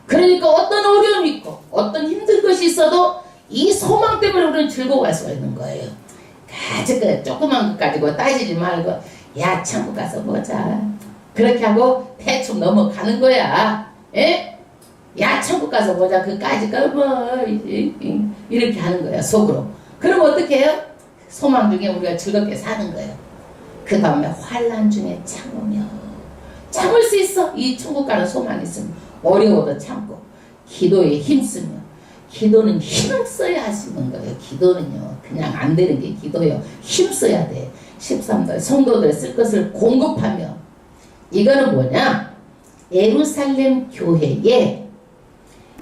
그러니까 어떤 어려움이 있고 어떤 힘든 것이 있어도 이 소망 때문에 우리는 즐거워할 수가 있는 거예요. 아주 조그만 것 가지고 따지지 말고 야 천국 가서 보자 그렇게 하고 대충 넘어가는 거야. 에? 야 천국 가서 보자 그까지 뭐 이렇게 하는 거야 속으로. 그럼 어떻게 해요? 소망 중에 우리가 즐겁게 사는 거예요. 그 다음에 환난 중에 참으며 참을 수 있어. 이 천국 가는 소망이 있으면 어려워도 참고 기도에 힘쓰며. 기도는 힘을 써야 하시는 거예요. 기도는요 그냥 안 되는 게 기도예요. 힘써야 돼. 13절 성도들 쓸 것을 공급하며. 이거는 뭐냐, 예루살렘 교회에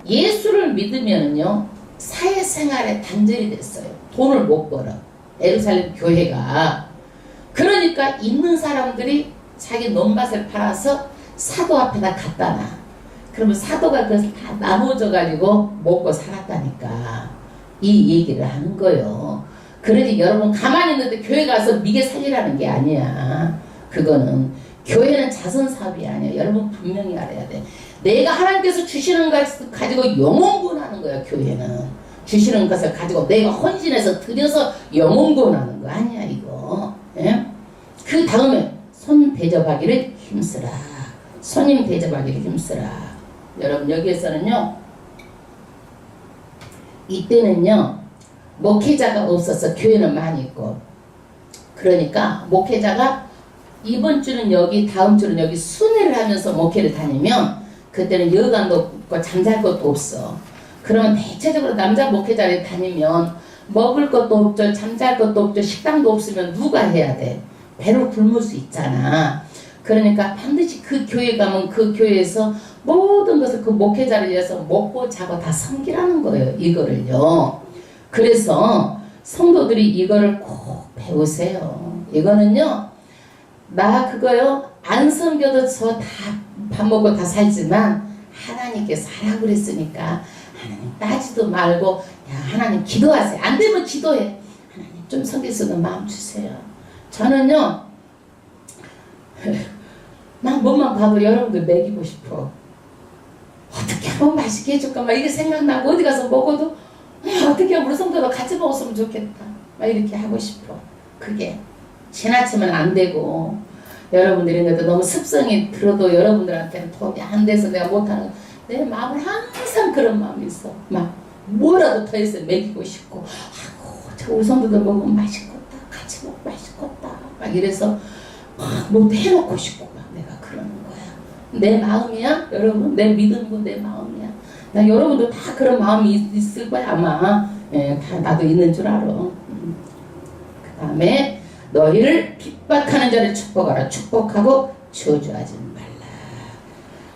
예수를 믿으면요 사회생활에 단절이 됐어요. 돈을 못 벌어 예루살렘 교회가. 그러니까 있는 사람들이 자기 논밭을 팔아서 사도 앞에다 갖다 놔. 그러면 사도가 그것을 다 나눠줘 가지고 먹고 살았다니까 이 얘기를 하는 거예요. 그러니 여러분 가만히 있는데 교회 가서 미개 살리라는 게 아니야. 그거는 교회는 자선사업이 아니야. 여러분 분명히 알아야 돼. 내가 하나님께서 주시는 것을 가지고 영혼구원하는 거야. 교회는 주시는 것을 가지고 내가 헌신해서 드려서 영혼구원하는 거 아니야 이거. 예? 그 다음에 손 대접하기를 힘쓰라. 손님 대접하기를 힘쓰라. 여러분 여기에서는요 이때는요 목회자가 없어서 교회는 많이 있고, 그러니까 목회자가 이번 주는 여기 다음 주는 여기 순회를 하면서 목회를 다니면 그때는 여간도 없고 잠잘 것도 없어. 그러면 대체적으로 남자 목회자를 다니면 먹을 것도 없죠, 잠잘 것도 없죠, 식당도 없으면 누가 해야 돼? 배로 굶을 수 있잖아. 그러니까 반드시 그 교회 가면 그 교회에서 모든 것을 그 목회자를 위해서 먹고 자고 다 섬기라는 거예요. 이거를요. 그래서 성도들이 이거를 꼭 배우세요. 이거는요 나 그거요 안 섬겨도 저 다 밥 먹고 다 살지만 하나님께 사라 그랬으니까 하나님 따지도 말고 야 하나님 기도하세요. 안 되면 기도해. 하나님 좀 섬길 수 있는 마음 주세요. 저는요 난 뭐만 봐도 여러분들 먹이고 싶어. 어떻게 하면 맛있게 해줄까 막 이게 생각나고, 어디 가서 먹어도 어떻게 하면 우리 성도도 같이 먹었으면 좋겠다 막 이렇게 하고 싶어. 그게 지나치면 안 되고, 여러분들이 것도 너무 습성이 들어도 여러분들한테는 도움이 안 돼서 내가 못하는, 내 마음은 항상 그런 마음이 있어. 막 뭐라도 더 해서 먹이고 싶고, 아이고 저 우리 성도들 먹으면 맛있겠다, 같이 먹고 맛있겠다 막 이래서 뭐 해놓고 싶고 막 내가 그러는 거야. 내 마음이야 여러분. 내 믿음이고 내 마음이야. 나 여러분도 다 그런 마음이 있을 거야 아마. 예, 다 나도 있는 줄 알아. 그 다음에 너희를 핍박하는 자를 축복하라. 축복하고 저주하지 말라.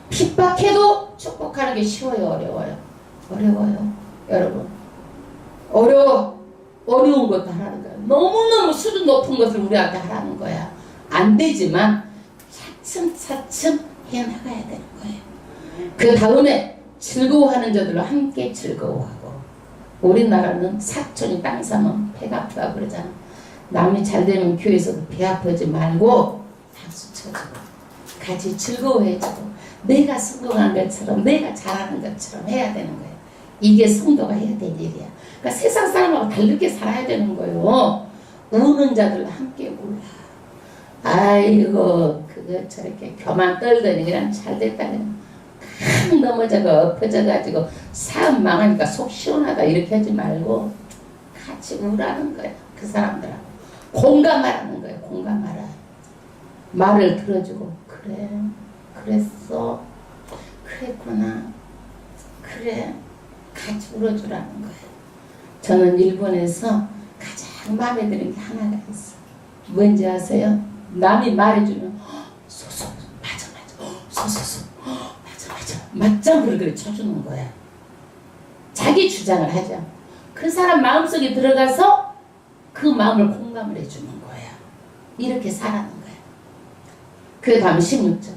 핍박해도 축복하는 게 쉬워요 어려워요? 어려워요 여러분. 어려운 것도 하라는 거야. 너무너무 수준 높은 것을 우리한테 하라는 거야. 안 되지만 차츰차츰 해나가야 되는 거예요. 그 다음에 즐거워하는 자들로 함께 즐거워하고. 우리나라는 사촌이 땅 사면 배가 아프다 그러잖아. 남이 잘 되면 교회에서도 배 아프지 말고 박수 쳐주고 같이 즐거워해주고 내가 성공한 것처럼 내가 잘하는 것처럼 해야 되는 거예요. 이게 성도가 해야 될 일이야. 그러니까 세상 사람하고 다르게 살아야 되는 거예요. 우는 자들과 함께 울라. 아이고 그거 저렇게 교만 떨더니 그냥 잘됐다 그냥 강 넘어져가 엎어져가지고 사업 망하니까 속 시원하다 이렇게 하지 말고 같이 우라는 거야. 그 사람들하고 공감하라는 거예요. 공감하라. 말을 들어주고 그래 그랬어 그랬구나 그래 같이 울어주라는 거예요. 저는 일본에서 가장 마음에 드는 게 하나가 있어. 뭔지 아세요? 남이 말해주면 소소 맞아 소소소 맞아 맞장구를 그래 쳐주는 거야. 자기 주장을 하죠. 그 사람 마음속에 들어가서 그 마음을 공감을 해주는 거야. 이렇게 살아는 거야. 그 다음 16절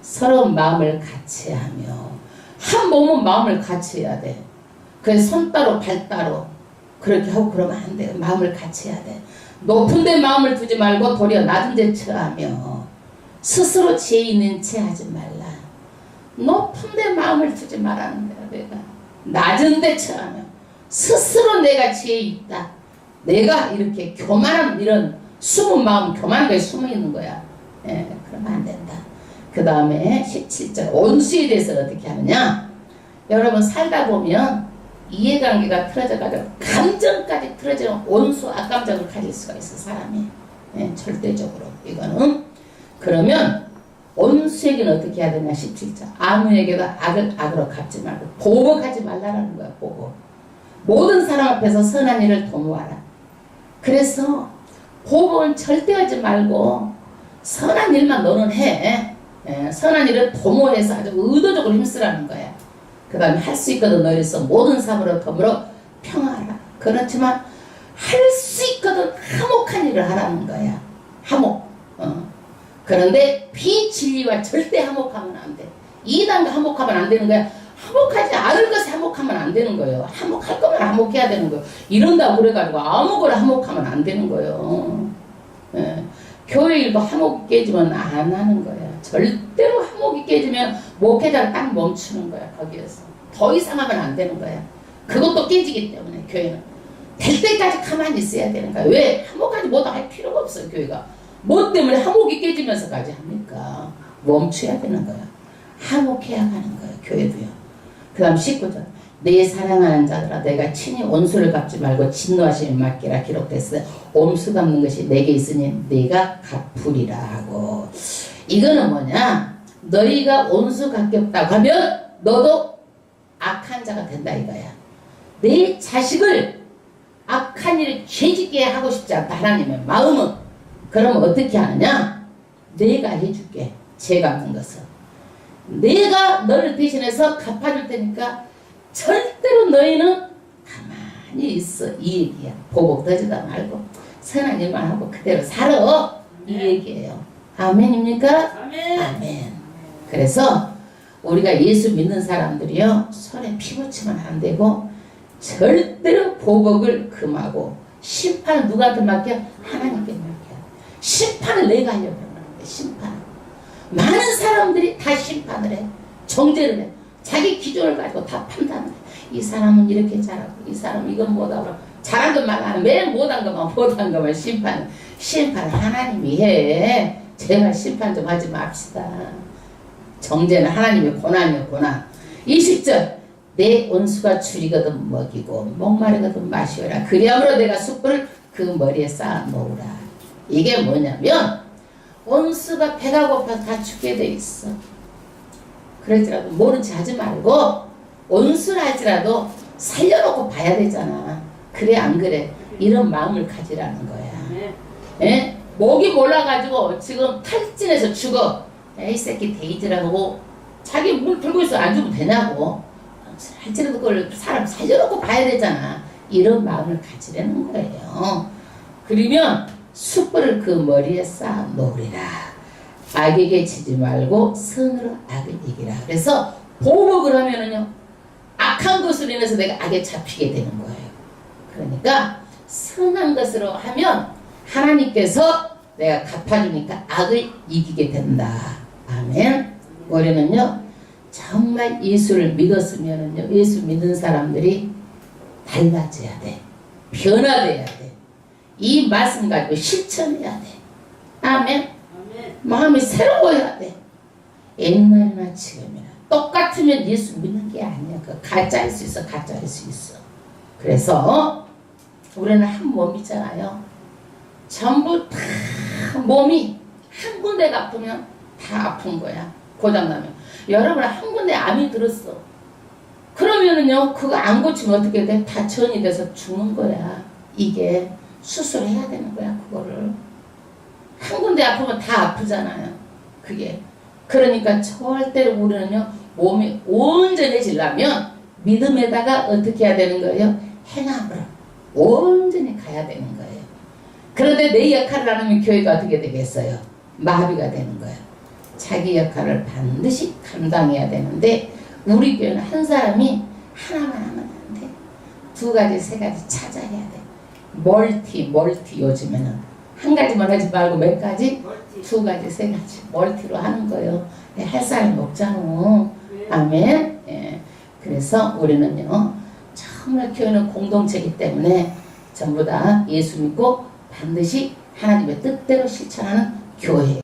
서로 마음을 같이 하며. 한 몸은 마음을 같이 해야 돼. 그래서 손 따로 발 따로 그렇게 하고 그러면 안 돼. 마음을 같이 해야 돼. 높은 데 마음을 두지 말고 도리어 낮은 데 처하며 스스로 지혜 있는 채 하지 말라. 높은 데 마음을 두지 말라는 거야. 내가 낮은 데 처하며 스스로 내가 지혜 있다. 내가 이렇게 교만한 이런 숨은 마음, 교만한 거에 숨어 있는 거야. 예, 그러면 안 된다. 그 다음에 17절 온수에 대해서 어떻게 하느냐. 여러분 살다 보면 이해관계가 틀어져가지고 감정까지 틀어지는 온수 악감정을 가질 수가 있어 사람이. 예, 절대적으로 이거는. 그러면 온수에게는 어떻게 해야 되냐 17절 아무에게도 악을 악으로 갚지 말고 보복하지 말라라는 거야. 보복. 모든 사람 앞에서 선한 일을 도모하라. 그래서 보복은 절대 하지 말고 선한 일만 너는 해. 예, 선한 일을 도모해서 아주 의도적으로 힘쓰라는 거야. 그 다음에 할 수 있거든 너희서 모든 사람으로 더불어 평화하라. 그렇지만 할 수 있거든 화목한 일을 하라는 거야. 화목. 그런데 비진리와 절대 화목하면 안 돼. 이단과 화목하면 안 되는 거야. 화목하지 않을 것에 화목하면 안 되는 거예요. 화목할 거면 화목해야 되는 거예요. 이런다고 그래가지고 아무거나 화목하면 안 되는 거예요. 예. 교회 일도 화목이 깨지면 안 하는 거야. 절대로 화목이 깨지면 목회자를 딱 멈추는 거야. 거기에서 더 이상 하면 안 되는 거야. 그것도 깨지기 때문에 교회는 될 때까지 가만히 있어야 되는 거야. 왜? 화목하지 못할 필요가 없어요. 교회가 뭐 때문에 화목이 깨지면서까지 합니까? 멈춰야 되는 거야. 화목해야 가는 거야. 교회도요. 그 다음 19절 내 사랑하는 자들아 내가 친히 온수를 갚지 말고 진노하심에 맡기라 기록됐어요. 온수 갚는 것이 내게 있으니 내가 갚으리라 하고. 이거는 뭐냐? 너희가 온수 갚겠다고 하면 너도 악한 자가 된다 이거야. 내 자식을 악한 일을 죄짓게 하고 싶지 않다 하나님의 마음은. 그러면 어떻게 하느냐? 내가 해줄게. 죄 갚는 것은 내가 너를 대신해서 갚아줄 테니까 절대로 너희는 가만히 있어. 이 얘기야. 보복 더지도 말고 선한 일만 하고 그대로 살아. 이 얘기예요. 아멘입니까? 아멘. 아멘. 그래서 우리가 예수 믿는 사람들이요 손에 피 묻히면 안 되고 절대로 보복을 금하고 심판을 누구한테 맡겨? 하나님께 맡겨. 심판을 내가 하려고 하는 거야. 심판. 많은 사람들이 다 심판을 해. 정죄를 해. 자기 기준을 가지고 다 판단을 해. 이 사람은 이렇게 잘하고 이 사람은 이건 못하고 잘한 것만 하는 매일 못한 것만 심판. 심판 하나님이 해. 제발 심판 좀 하지 맙시다. 정죄는 하나님의 고난이요 고난. 20절 내 온수가 줄이거든 먹이고 목마르거든 마시오라. 그리함으로 내가 숯불을 그 머리에 쌓아 놓으라. 이게 뭐냐면 온수가 배가 고파서 다 죽게 돼 있어. 그럴지라도 모른 체 하지 말고 온수를 할지라도 살려놓고 봐야 되잖아. 그래 안 그래? 이런 마음을 가지라는 거야. 예? 목이 몰라가지고 지금 탈진해서 죽어. 에이 새끼 데이지라고 자기 물 들고 있어. 안 주면 되냐고. 할지라도 그걸 사람 살려놓고 봐야 되잖아. 이런 마음을 가지라는 거예요. 그러면 숯불을 그 머리에 쌓아 놓으리라. 악에게 지지 말고 선으로 악을 이기라. 그래서 보복을 하면은요 악한 것으로 인해서 내가 악에 잡히게 되는 거예요. 그러니까 선한 것으로 하면 하나님께서 내가 갚아주니까 악을 이기게 된다. 아멘. 우리는요 정말 예수를 믿었으면은요 예수 믿는 사람들이 달라져야 돼. 변화돼야 돼. 이 말씀 가지고 실천해야 돼. 아멘. 아멘. 마음이 새로워야 돼. 옛날이나 지금이나 똑같으면 예수 믿는 게 아니야. 그 가짜일 수 있어. 가짜일 수 있어. 그래서 우리는 한 몸이잖아요. 전부 다 몸이 한 군데가 아프면 다 아픈 거야. 고장나면. 여러분 한 군데 암이 들었어. 그러면은요 그거 안 고치면 어떻게 돼? 다 전이 돼서 죽는 거야. 이게 수술해야 되는 거야. 그거를 한 군데 아프면 다 아프잖아요. 그게 그러니까 절대로 우리는요 몸이 온전해지려면 믿음에다가 어떻게 해야 되는 거예요? 행함으로 온전히 가야 되는 거예요. 그런데 내 역할을 안 하면 교회가 어떻게 되겠어요? 마비가 되는 거예요. 자기 역할을 반드시 감당해야 되는데 우리 교회는 한 사람이 하나만 하면 안 돼. 두 가지 세 가지 찾아야 돼. 멀티 요즘에는 한 가지만 하지 말고 몇 가지? 두 가지 세 가지 멀티로 하는 거예요. 할 사람이 없잖아. 아멘. 예. 그래서 우리는요 정말 교회는 공동체이기 때문에 전부 다 예수 믿고 반드시 하나님의 뜻대로 실천하는 교회.